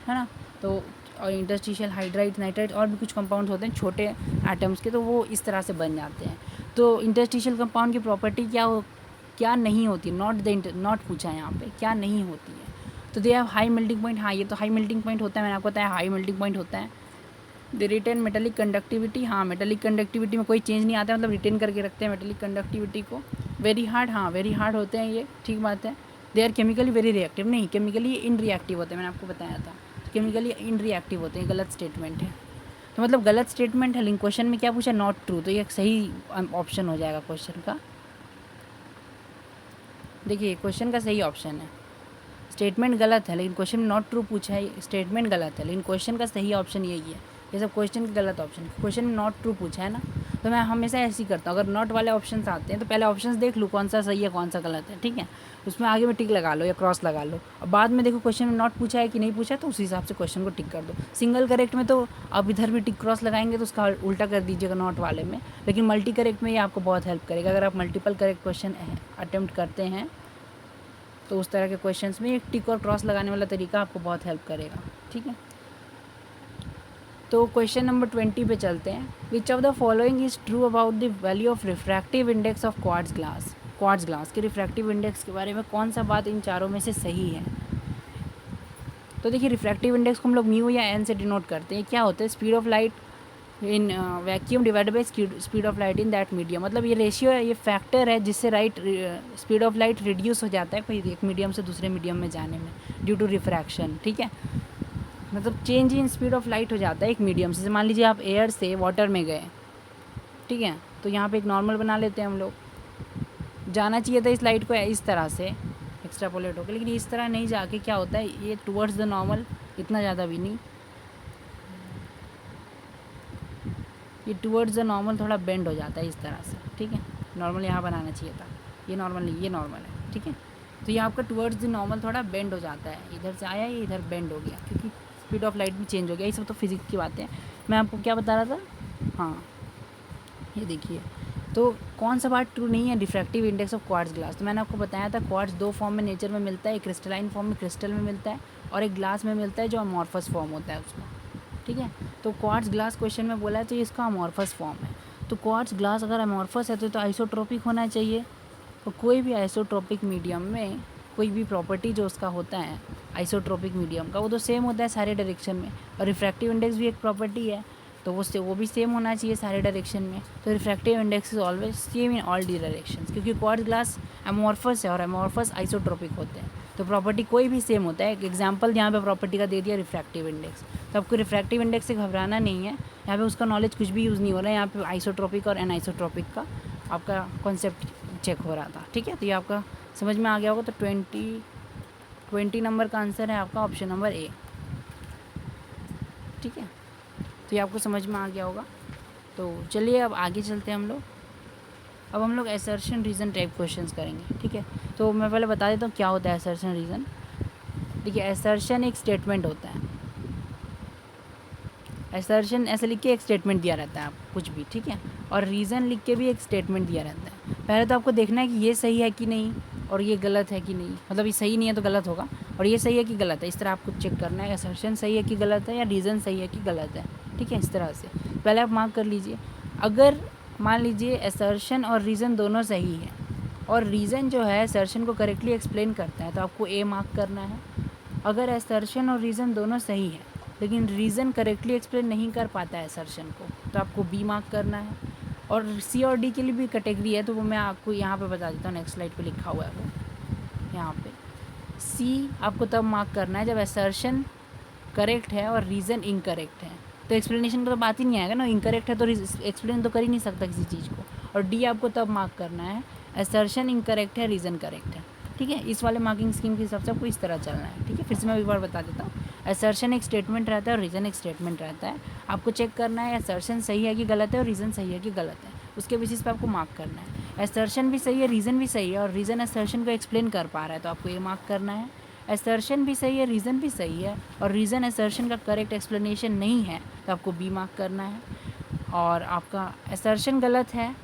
है ना। तो और इंटरस्टिशियल हाइड्राइड्स, नाइट्राइड्स और भी कुछ कंपाउंड्स होते हैं छोटे एटम्स के, तो वो इस तरह से बन जाते हैं। तो इंटरस्टिशियल कंपाउंड की प्रॉपर्टी क्या नहीं होती, नॉट पूछा है यहाँ पे, क्या नहीं होती है। तो they have high melting point, हाँ ये तो हाई मेल्टिंग पॉइंट होता है, मैंने आपको बताया हाई मेल्टिंग पॉइंट होता है। दे रिटेन मेटेलिक कंडक्टिविटी, हाँ मेटेलिक कंडक्टिविटी में कोई चेंज नहीं आता है, मतलब रिटेन करके रखते हैं मेटेलिक कंडक्टिविटी को। वेरी हार्ड, हाँ वेरी हार्ड होते हैं ये, ठीक बात है। They are chemically very reactive, नहीं केमिकली इन रिएक्टिव होते हैं, मैंने आपको बताया था केमिकली इन रिएक्टिव होते हैं, गलत स्टेटमेंट है। तो मतलब गलत स्टेटमेंट है, लेकिन क्वेश्चन में क्या पूछा, नॉट ट्रू, तो ये सही ऑप्शन हो जाएगा क्वेश्चन का। देखिए क्वेश्चन का सही ऑप्शन है, स्टेटमेंट गलत है लेकिन क्वेश्चन में नॉट ट्रू पूछा है, स्टेटमेंट गलत है लेकिन क्वेश्चन का सही ऑप्शन यही है। ये सब क्वेश्चन का गलत ऑप्शन, क्वेश्चन में नॉट ट्रू पूछा है ना, तो मैं हमेशा ऐसे ही करता हूँ, अगर नॉट वाले ऑप्शंस आते हैं तो पहले ऑप्शंस देख लूँ कौन सा सही है कौन सा गलत है, ठीक है, उसमें आगे में टिक लगा लो या क्रॉस लगा लो, और बाद में देखो क्वेश्चन में नॉट पूछा है कि नहीं पूछा है, तो उसी हिसाब से क्वेश्चन को टिक कर दो। सिंगल करेक्ट में तो आप इधर भी टिक क्रॉस लगाएंगे तो उसका उल्टा कर दीजिएगा नॉट वाले में, लेकिन मल्टी करेक्ट में ये आपको बहुत हेल्प करेगा। अगर आप मल्टीपल करेक्ट क्वेश्चन अटेम्प्ट करते हैं तो उस तरह के क्वेश्चंस में एक टिक और क्रॉस लगाने वाला तरीका आपको बहुत हेल्प करेगा, ठीक है। तो क्वेश्चन नंबर 20 पे चलते हैं। विच of the following is true about the value of refractive index of quartz glass. Quartz glass के रिफ्रैक्टिव इंडेक्स के बारे में कौन सा बात इन चारों में से सही है। तो देखिए रिफ्रैक्टिव इंडेक्स को हम लोग म्यू या एन से डिनोट करते हैं। क्या होता है, speed of light in vacuum divided by speed of light in that medium, मतलब ये रेशियो है, ये फैक्टर है जिससे स्पीड ऑफ लाइट रिड्यूस हो जाता है कोई एक मीडियम से दूसरे मीडियम में जाने में ड्यू टू रिफ्रैक्शन, ठीक है। मतलब change in speed of light हो जाता है एक मीडियम से। मान लीजिए आप एयर से वाटर में गए, ठीक है, तो यहाँ पे एक नॉर्मल बना लेते हैं हम लोग। जाना चाहिए था इस लाइट को इस तरह से एक्स्ट्रापोलेट होकर, लेकिन इस तरह नहीं जाके क्या होता है, ये टुवर्ड्स द नॉर्मल, इतना ज़्यादा भी नहीं, ये टुवर्ड्स द नॉर्मल थोड़ा बेंड हो जाता है इस तरह से, ठीक है। नॉर्मल यहाँ बनाना चाहिए था, ये नॉर्मल नहीं, ये नॉर्मल है, ठीक है। तो ये आपका टुवर्ड्स द नॉर्मल थोड़ा बेंड हो जाता है, इधर से आया ये इधर बेंड हो गया क्योंकि स्पीड ऑफ लाइट भी चेंज हो गया। ये सब तो फिजिक्स की बातें हैं। मैं आपको क्या बता रहा था, हाँ ये देखिए, तो कौन सा बात ट्रू नहीं है, refractive index of quartz glass. तो मैंने आपको बताया था क्वार्ट्ज दो फॉर्म में नेचर में मिलता है, एक क्रिस्टलाइन फॉर्म में क्रिस्टल में मिलता है और एक ग्लास में मिलता है जो अमॉर्फस फॉर्म होता है उसमें, ठीक है। तो क्वार्ट्ज ग्लास क्वेश्चन में बोला है तो ये इसका अमॉर्फस फॉर्म है। तो क्वार्ट्ज ग्लास अगर अमॉर्फस है तो आइसोट्रोपिक होना चाहिए। तो कोई भी आइसोट्रोपिक मीडियम में कोई भी प्रॉपर्टी जो उसका होता है आइसोट्रोपिक मीडियम का, वो तो सेम होता है सारे डायरेक्शन में, और रिफ्रैक्टिव इंडेक्स भी एक प्रॉपर्टी है तो वो भी सेम होना चाहिए सारे डायरेक्शन में। तो refractive index is always same in all D directions, क्योंकि क्वार्ट्ज ग्लास अमॉर्फस है और अमॉर्फस आइसोट्रोपिक होते हैं, तो प्रॉपर्टी कोई भी सेम होता है। एक एग्जांपल यहाँ पे प्रॉपर्टी का दे दिया रिफ्रैक्टिव इंडेक्स, तो आपको रिफ्रैक्टिव इंडेक्स से घबराना नहीं है, यहाँ पे उसका नॉलेज कुछ भी यूज़ नहीं हो रहा है, यहाँ पे आइसोट्रोपिक और एनआइसोट्रोपिक का आपका कॉन्सेप्ट चेक हो रहा था, ठीक है। तो ये आपका समझ में आ गया होगा। तो 20 नंबर का आंसर है आपका ऑप्शन नंबर ए, ठीक है। तो ये आपको समझ में आ गया होगा। तो चलिए अब आगे चलते हैं हम लोग। अब हम लोग असर्शन रीज़न टाइप क्वेश्चंस करेंगे, ठीक है। तो मैं पहले बता देता हूँ क्या होता है असर्शन रीज़न। देखिए असर्शन एक स्टेटमेंट होता है, असर्शन ऐसे लिख के एक स्टेटमेंट दिया रहता है आपको कुछ भी, ठीक है, और रीज़न लिख के भी एक स्टेटमेंट दिया रहता है। पहले तो आपको देखना है कि ये सही है कि नहीं और ये गलत है कि नहीं, मतलब ये सही नहीं है तो गलत होगा, और ये सही है कि गलत है, इस तरह आपको चेक करना है असर्शन सही है कि गलत है या रीज़न सही है कि गलत है, ठीक है। इस तरह से पहले आप मार्क कर लीजिए। अगर मान लीजिए असर्शन और रीज़न दोनों सही है और रीज़न जो है असर्शन को करेक्टली एक्सप्लेन करता है तो आपको ए मार्क करना है। अगर असर्शन और रीज़न दोनों सही है लेकिन रीज़न करेक्टली एक्सप्लेन नहीं कर पाता है असर्शन को तो आपको बी मार्क करना है। और सी और डी के लिए भी कैटेगरी है तो वो मैं आपको यहाँ पे बता देता हूँ, नेक्स्ट स्लाइड पे लिखा हुआ है वो यहाँ पे। सी आपको तब मार्क करना है जब असर्शन करेक्ट है और रीज़न इनकरेक्ट है, तो एक्सप्लेनेशन का तो बात ही नहीं आएगा ना, इनकरेक्ट है तो एक्सप्लेन तो कर ही नहीं सकता किसी चीज़ को। और डी आपको तब मार्क करना है असर्शन इनकरेक्ट है रीज़न करेक्ट है, ठीक है। इस वाले मार्किंग स्कीम के हिसाब से आपको इस तरह चलना है, ठीक है। फिर से मैं एक बार बता देता हूँ, असर्शन एक स्टेटमेंट रहता है और रीज़न एक स्टेटमेंट रहता है। आपको चेक करना है असर्शन सही है कि गलत है और रीज़न सही है कि गलत है, उसके बेसिस पे आपको मार्क करना है। असर्शन भी सही है, रीज़न भी सही है और रीज़न असर्शन को एक्सप्लेन कर पा रहा है तो आपको ये मार्क करना है। असर्शन भी सही है, रीज़न भी सही है और रीज़न असर्शन का करेक्ट एक्सप्लेनेशन नहीं है तो आपको बी मार्क करना है। और आपका असर्शन गलत है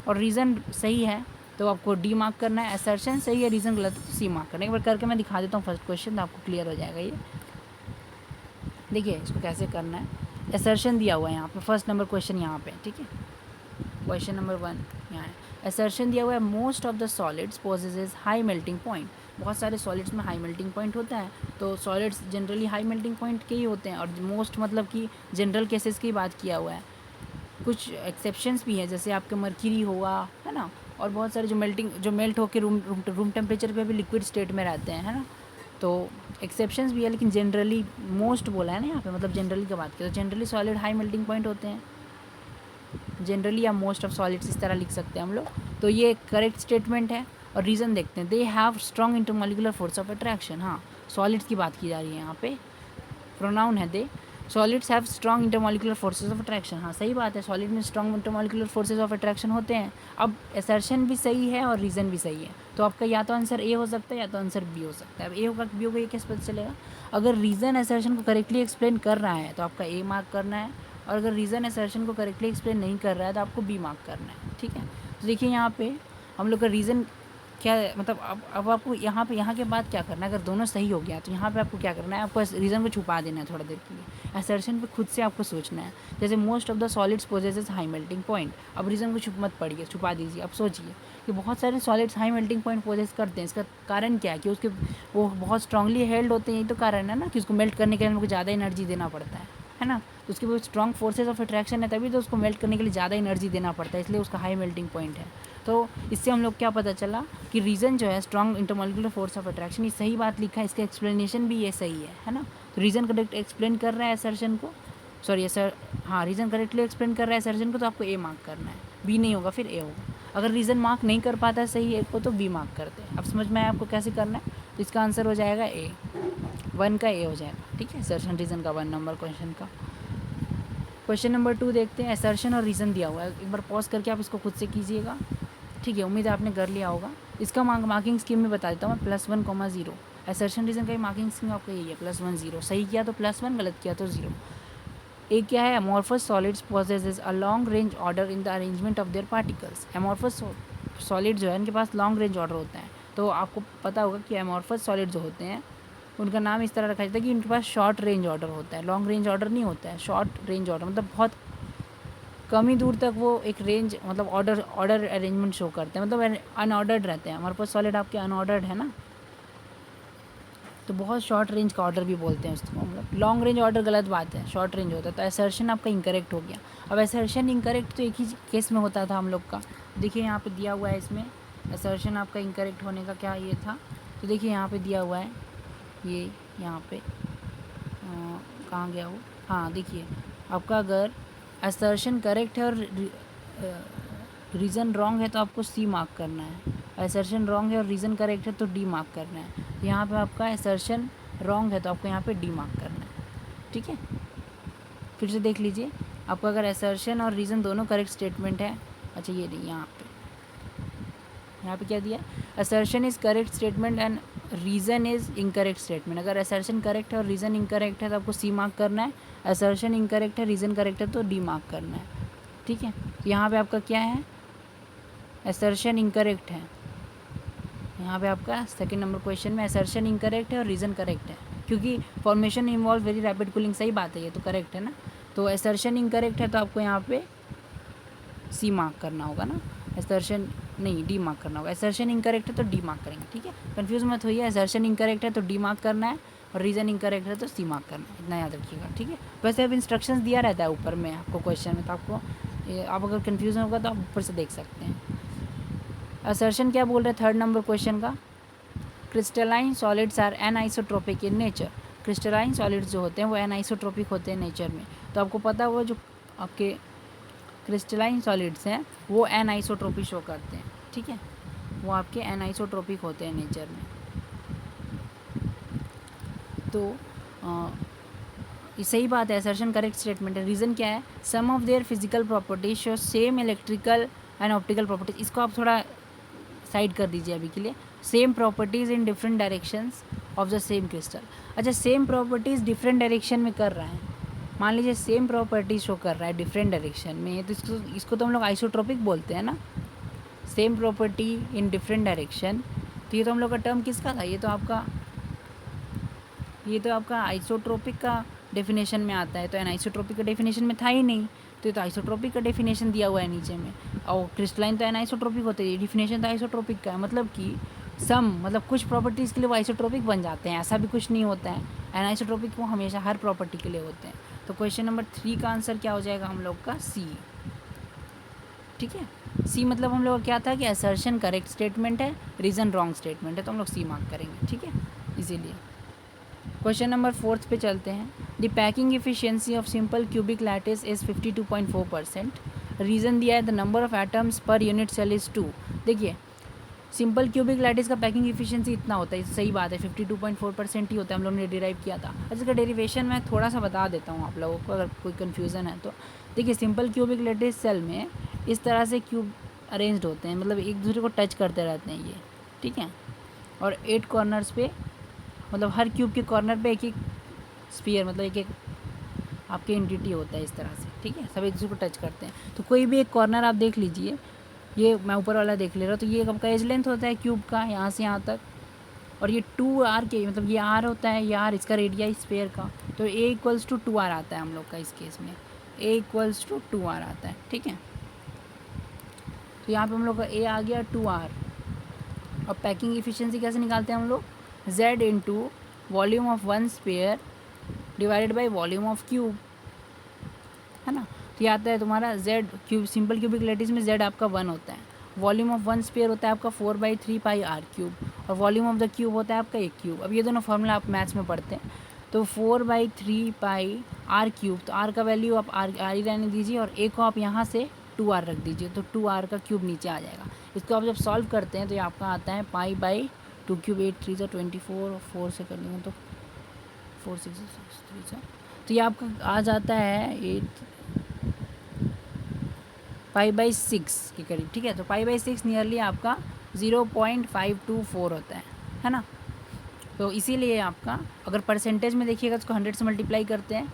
और रीज़न सही है तो आपको डी मार्क करना है, असर्शन सही है, रीज़न गलत है तो सी मार्क करना है। एक बार करके मैं दिखा देता हूँ फर्स्ट क्वेश्चन, तो आपको क्लियर हो जाएगा ये। देखिए इसको कैसे करना है। असर्शन दिया हुआ है यहाँ पे, फर्स्ट नंबर क्वेश्चन यहाँ पे, ठीक है। क्वेश्चन नंबर 1 यहाँ है, असर्शन दिया हुआ है most of the solids possesses high melting point. बहुत सारे सॉलिड्स में हाई मेल्टिंग पॉइंट होता है, तो solids generally high melting point के ही होते हैं, और मोस्ट मतलब कि जनरल केसेस की बात किया हुआ है। कुछ एक्सेप्शंस भी हैं, जैसे आपके मर्क्यूरी हुआ है ना, और बहुत सारे जो मेल्ट होकर रूम टेम्परेचर पे भी लिक्विड स्टेट में रहते हैं, है ना। तो एक्सेप्शंस भी है, लेकिन जनरली मोस्ट बोला है ना यहाँ पे, मतलब जनरली की बात करें तो generally solid high melting point होते हैं, जनरली या मोस्ट ऑफ सॉलिड्स इस तरह लिख सकते हैं हम लोग। तो ये करेक्ट स्टेटमेंट है। और रीज़न देखते हैं, they have strong intermolecular force of attraction. हाँ, सॉलिड्स की बात की जा रही है यहाँ पे, प्रोनाउन है they. Solids have strong intermolecular forces of attraction. हाँ सही बात है, सॉलिड में strong intermolecular forces of attraction होते हैं। अब असर्शन भी सही है और रीज़न भी सही है, तो आपका या तो आंसर ए हो सकता है या तो आंसर बी हो सकता है। अब ए होगा कि बी होगा, ये कैसे पता चलेगा? अगर रीज़न असर्शन को करेक्टली एक्सप्लेन कर रहा है तो आपका ए मार्क करना है, और अगर रीज़न असर्शन को करेक्टली एक्सप्लेन नहीं कर रहा है तो आपको बी मार्क करना है, ठीक है। तो देखिए यहाँ पे हम लोग का रीज़न क्या है, मतलब अब आपको यहाँ के बाद क्या करना है, अगर दोनों सही हो गया तो यहाँ पे आपको क्या करना है, आपको रीज़न को छुपा देना है थोड़ा देर के लिए। असर्शन पे खुद से आपको सोचना है, जैसे most of the solids possesses high melting point. अब रीज़न को मत पढ़िए, छुपा दीजिए। अब सोचिए कि बहुत सारे solids high melting point possess करते हैं, इसका कारण क्या है कि उसके वो बहुत स्ट्रांगली हेल्ड होते हैं, यही तो कारण है ना कि उसको मेल्ट करने के लिए हमको ज़्यादा एनर्जी देना पड़ता है ना। तो उसके पास स्ट्रॉन्ग फोर्सेज ऑफ अट्रैक्शन है, तभी तो उसको मेल्ट करने के लिए ज़्यादा एनर्जी देना पड़ता है, इसलिए उसका हाई मेल्टिंग पॉइंट है। तो इससे हम लोग क्या पता चला कि रीज़न जो है strong intermolecular force of attraction, ये सही बात लिखा है, इसका एक्सप्लेनेशन भी ये सही है ना। तो रीज़न करेक्ट एक्सप्लेन कर रहा है असर्शन को, सॉरी सर, हाँ रीज़न करेक्टली एक्सप्लेन कर रहा है असर्शन को, तो आपको ए मार्क करना है, बी नहीं होगा फिर ए होगा। अगर रीज़न मार्क नहीं कर पाता सही ए को तो बी मार्क करते हैं। अब समझ में आया आपको कैसे करना है? तो इसका आंसर हो जाएगा ए, 1 का ए हो जाएगा, ठीक है। असर्शन रीज़न का 1 नंबर क्वेश्चन का। क्वेश्चन नंबर 2 देखते हैं, असर्शन और रीज़न दिया हुआ है, एक बार पॉज करके आप इसको खुद से कीजिएगा, ठीक है। उम्मीद है आपने कर लिया होगा। इसका मार्किंग स्कीम में बता देता हूँ मैं, +1, 0। असर्शन रीज़न का मार्किंग स्कीम आपका यही है, +1 0। सही किया तो +1, गलत किया तो 0। एक क्या है, amorphous solids possesses a long range order in the arrangement of their particles. Amorphous solid जो है इनके पास लॉन्ग रेंज ऑर्डर होता है, तो आपको पता होगा कि अमॉर्फस सॉलिड जो होते हैं उनका नाम इस तरह रखा जाता है कि उनके पास शॉर्ट रेंज ऑर्डर होता है, लॉन्ग रेंज ऑर्डर नहीं होता है। शॉर्ट रेंज ऑर्डर मतलब बहुत कम ही दूर तक वो एक रेंज, मतलब ऑर्डर अरेंजमेंट शो करते हैं, मतलब अनऑर्डर्ड रहते हैं। हमारे पास सॉलिड आपके अनऑर्डर्ड है ना, तो बहुत शॉर्ट रेंज का ऑर्डर भी बोलते हैं उसको, मतलब लॉन्ग रेंज ऑर्डर गलत बात है, शॉर्ट रेंज होता है। तो असर्शन आपका इनकरेक्ट हो गया। अब असर्शन इनकरेक्ट तो एक ही केस में होता था हम लोग का, देखिए यहाँ पे दिया हुआ है, इसमें असर्शन आपका इनकरेक्ट होने का क्या ये था, तो देखिए यहाँ पे दिया हुआ है, ये यहाँ पे कहाँ गया वो, हाँ देखिए आपका अगर असर्शन करेक्ट है और रीज़न रॉन्ग है तो आपको सी मार्क करना है, असर्शन रॉन्ग है और रीज़न करेक्ट है तो डी मार्क करना है। तो यहाँ पे आपका असर्शन रॉन्ग है तो आपको यहाँ पे डी मार्क करना है, ठीक है। फिर से देख लीजिए, आपका अगर असर्शन और रीज़न दोनों करेक्ट स्टेटमेंट है, अच्छा ये नहीं, यहाँ पे क्या दिया, assertion is correct statement and reason is incorrect statement. अगर असर्शन करेक्ट है और रीज़न इनकरेक्ट है तो आपको सी मार्क करना है, असर्शन इनकरेक्ट है रीज़न करेक्ट है तो डी मार्क करना है, ठीक है। तो यहाँ पे आपका क्या है, असर्शन इनकरेक्ट है, यहाँ पे आपका सेकंड नंबर क्वेश्चन में असर्शन इनकरेक्ट है और रीज़न करेक्ट है, क्योंकि formation involve very rapid cooling, सही बात है, ये तो करेक्ट है ना। तो असर्शन इनकरेक्ट है तो आपको यहाँ पे सी मार्क करना होगा ना, असर्शन नहीं डी मार्क करना होगा। असर्शन इनकरेक्ट है तो डी मार्क करेंगे, ठीक है, कंफ्यूज मत होइए। असर्शन इनकरेक्ट है तो डी मार्क करना है और रीज़न इनकरेक्ट है तो सी मार्क करना है, इतना याद रखिएगा, ठीक है। वैसे अब इंस्ट्रक्शंस दिया रहता है ऊपर में आपको क्वेश्चन में, तो आपको आप अगर कन्फ्यूज़न होगा तो आप ऊपर से देख सकते हैं। असर्शन क्या बोल रहे हैं थर्ड नंबर क्वेश्चन का, crystalline solids are anisotropic in nature. Crystalline solids जो होते हैं वो एनआइसोट्रोपिक होते हैं नेचर में, तो आपको पता हुआ जो आपके क्रिस्टलाइन सॉलिड्स हैं वो एनआइसोट्रोपी शो करते हैं, ठीक है, वो आपके एनआइसोट्रोपिक होते हैं नेचर में। तो ये सही बात है, असर्शन करेक्ट स्टेटमेंट है। रीज़न क्या है, some of their physical properties show same electrical and optical properties. इसको आप थोड़ा साइड कर दीजिए अभी के लिए, same properties in different directions of the same crystal. अच्छा, सेम प्रॉपर्टीज़ डिफरेंट डायरेक्शन में कर रहा है, मान लीजिए सेम प्रॉपर्टीज शो कर रहा है डिफरेंट डायरेक्शन में, तो इसको तो हम लोग आइसोट्रोपिक बोलते हैं ना, same property in different direction. तो ये तो हम लोग का टर्म किसका था, ये तो आपका आइसोट्रोपिक का डेफिनेशन में आता है। तो एनाइसोट्रोपिक का डेफिनेशन में था ही नहीं, तो ये तो आइसोट्रोपिक का डेफिनेशन दिया हुआ है नीचे में। और क्रिस्टलाइन तो एनाइसोट्रोपिक होते हैं, डेफिनेशन तो आइसोट्रोपिक का है। मतलब कि मतलब कुछ प्रॉपर्टीज़ के लिए वो आइसोट्रोपिक बन जाते हैं, ऐसा भी कुछ नहीं होता है। एनाइसोट्रोपिक वो हमेशा हर प्रॉपर्टी के लिए होते हैं। तो क्वेश्चन नंबर 3 का आंसर क्या हो जाएगा हम लोग का, सी। ठीक है, सी मतलब हम लोग का क्या था कि असर्शन करेक्ट स्टेटमेंट है, रीज़न रॉन्ग स्टेटमेंट है, तो हम लोग सी मार्क करेंगे। ठीक है, इसीलिए क्वेश्चन नंबर 4 पे चलते हैं। The packing efficiency of simple cubic lattice is 52.4%। Reason दिया है the number of atoms per unit cell is 2। देखिए सिंपल क्यूबिक लैटिस का पैकिंग एफिशिएंसी इतना होता है, सही बात है, 52.4% ही होता है, हम लोग ने डिराइव किया था। अच्छा, इसका डेरिवेशन मैं थोड़ा सा बता देता हूँ आप लोगों को, अगर कोई कन्फ्यूज़न है तो। देखिए सिंपल क्यूबिक लैटिस सेल में इस तरह से क्यूब अरेंज्ड होते हैं, मतलब एक दूसरे को टच करते रहते हैं ये। ठीक है, और 8 कॉर्नर्स पे, मतलब हर क्यूब के कॉर्नर पे एक एक स्फीयर, मतलब एक एक आपके एंटिटी होता है इस तरह से। ठीक है, सब एक दूसरे को टच करते हैं। तो कोई भी एक कॉर्नर आप देख लीजिए, ये मैं ऊपर वाला देख ले रहा हूँ, तो ये आपका एज लेंथ होता है क्यूब का, यहाँ से यहाँ तक। और ये 2r के, मतलब ये r होता है, ये r इसका रेडिया स्फीयर का। तो a = 2r आता है हम लोग का इस केस में, a = 2r आता है। ठीक है, तो यहाँ पे हम लोग का a आ गया 2r। और पैकिंग एफिशिएंसी कैसे निकालते हैं हम लोग, z into volume of one sphere divided by volume of cube, है ना। तो ये आता है तुम्हारा z cube, simple cubic lattice में z आपका 1 होता है, वॉल्यूम ऑफ वन स्फीयर होता है आपका 4/3 πr³, और वॉल्यूम ऑफ द क्यूब होता है आपका 1 क्यूब। अब ये दोनों फार्मूला आप मैथ्स में पढ़ते हैं। तो 4/3 πr³, तो r का वैल्यू आप r ही रहने दीजिए, और a को आप यहाँ से 2r रख दीजिए, तो 2r का क्यूब नीचे आ जाएगा। इसको आप जब सॉल्व करते हैं तो ये आपका आता है π/2³, 8 3 24, और 4 से कर लूँगा तो 4 6 3। तो ये आपका आ जाता है 8 π/6 के करीब। ठीक है, तो π/6 नियरली आपका 0.524 होता है ना। तो इसीलिए आपका अगर परसेंटेज में देखिएगा, इसको 100 से मल्टीप्लाई करते हैं,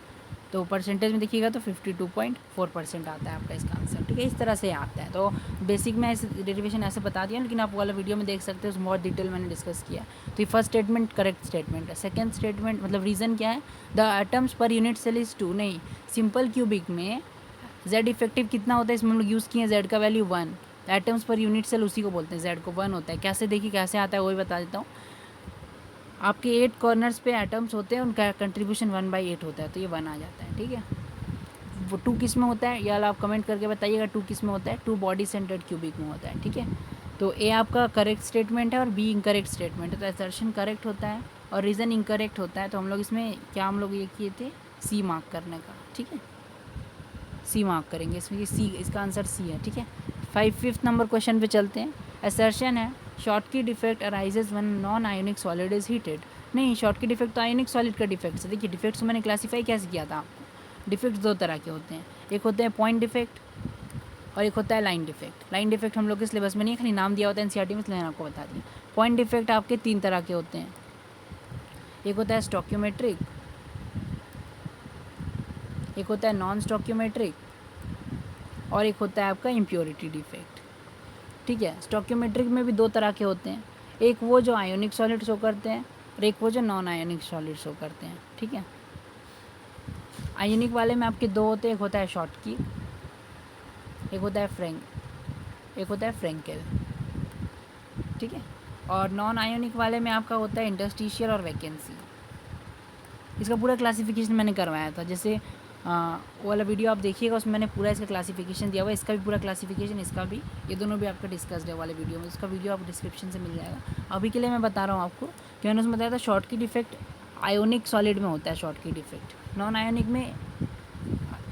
तो परसेंटेज में देखिएगा तो 52.4% आता है आपका इसका आंसर। ठीक है, इस तरह से आता है। तो बेसिक में ऐसे डेरिवेशन ऐसे बता दिया, लेकिन आप वाला वीडियो में देख सकते हैं, उसमें बहुत डिटेल मैंने डिस्कस किया। तो ये फर्स्ट स्टेटमेंट करेक्ट स्टेटमेंट है। सेकंड स्टेटमेंट मतलब रीज़न क्या है, the atoms per unit cell is 2। नहीं, सिंपल क्यूबिक में z इफेक्टिव कितना होता है, इसमें हम लोग यूज़ किए हैं z का value 1। Atoms per unit cell उसी को बोलते हैं, z को 1 होता है। कैसे देखिए कैसे आता है, वही बता देता हूँ। आपके 8 कॉर्नर्स पे एटम्स होते हैं, उनका कंट्रीब्यूशन 1/8 होता है, तो ये 1 आ जाता है। ठीक है, वो 2 किस में होता है, या आप कमेंट करके बताइएगा 2 किस में होता है। 2 बॉडी सेंटर्ड क्यूबिक में होता है। ठीक है, तो ए आपका करेक्ट स्टेटमेंट है और बी इनकरेक्ट स्टेटमेंट है। तो असर्शन करेक्ट होता है और रीज़न इनकरेक्ट होता है। तो हम लोग इसमें क्या हम लोग ये किए थे, सी मार्क करने का। ठीक है, सी मार्क करेंगे इसमें, ये सी, इसका आंसर सी है। ठीक है, 5th नंबर क्वेश्चन पे चलते हैं। असर्शन है Schottky defect arises when non ionic solid is heated. नहीं, शॉर्टकी डिफेक्ट तो आयोनिक सॉलिड का डिफेक्ट है। देखिए डिफेक्ट्स को मैंने क्लासीफाई कैसे किया था आपको। डिफेक्ट्स 2 तरह के होते हैं, एक होते हैं पॉइंट डिफेक्ट और एक होता है लाइन डिफेक्ट। लाइन डिफेक्ट हम लोग के सिलेबस में नहीं, खाली नाम दिया होता है एनसीईआरटी में, इसलिए मैंने आपको बता दिया। पॉइंट डिफेक्ट आपके 3 तरह के होते हैं, एक होता है स्टोक्योमेट्रिक, एक होता है नॉन स्टोक्योमेट्रिक, और एक होता है आपका इम्प्योरिटी डिफेक्ट। ठीक है, स्टोक्योमेट्रिक में भी 2 तरह के होते हैं, एक वो जो आयोनिक सॉलिड शो करते हैं और एक वो जो नॉन आयोनिक सॉलिड शो करते हैं। ठीक है, आयोनिक वाले में आपके 2 होते हैं, एक होता है शॉर्टकी, एक होता है फ्रेंकेल। ठीक है, और नॉन आयोनिक वाले में आपका होता है इंटरस्टिशियल और वैकेंसी। इसका पूरा क्लासिफिकेशन मैंने करवाया था, जैसे वो वाला वीडियो आप देखिएगा, उसमें मैंने पूरा इसका क्लासिफिकेशन दिया हुआ है। इसका भी पूरा क्लासिफिकेशन, इसका भी, ये दोनों भी आपका डिस्कस्ड है वाले वीडियो में। इसका वीडियो आपको डिस्क्रिप्शन से मिल जाएगा। अभी के लिए मैं बता रहा हूँ आपको कि मैंने उसमें बताया था शॉर्टकी डिफेक्ट आयोनिक सॉलिड में होता है, शॉर्टकी डिफेक्ट नॉन आयोनिक में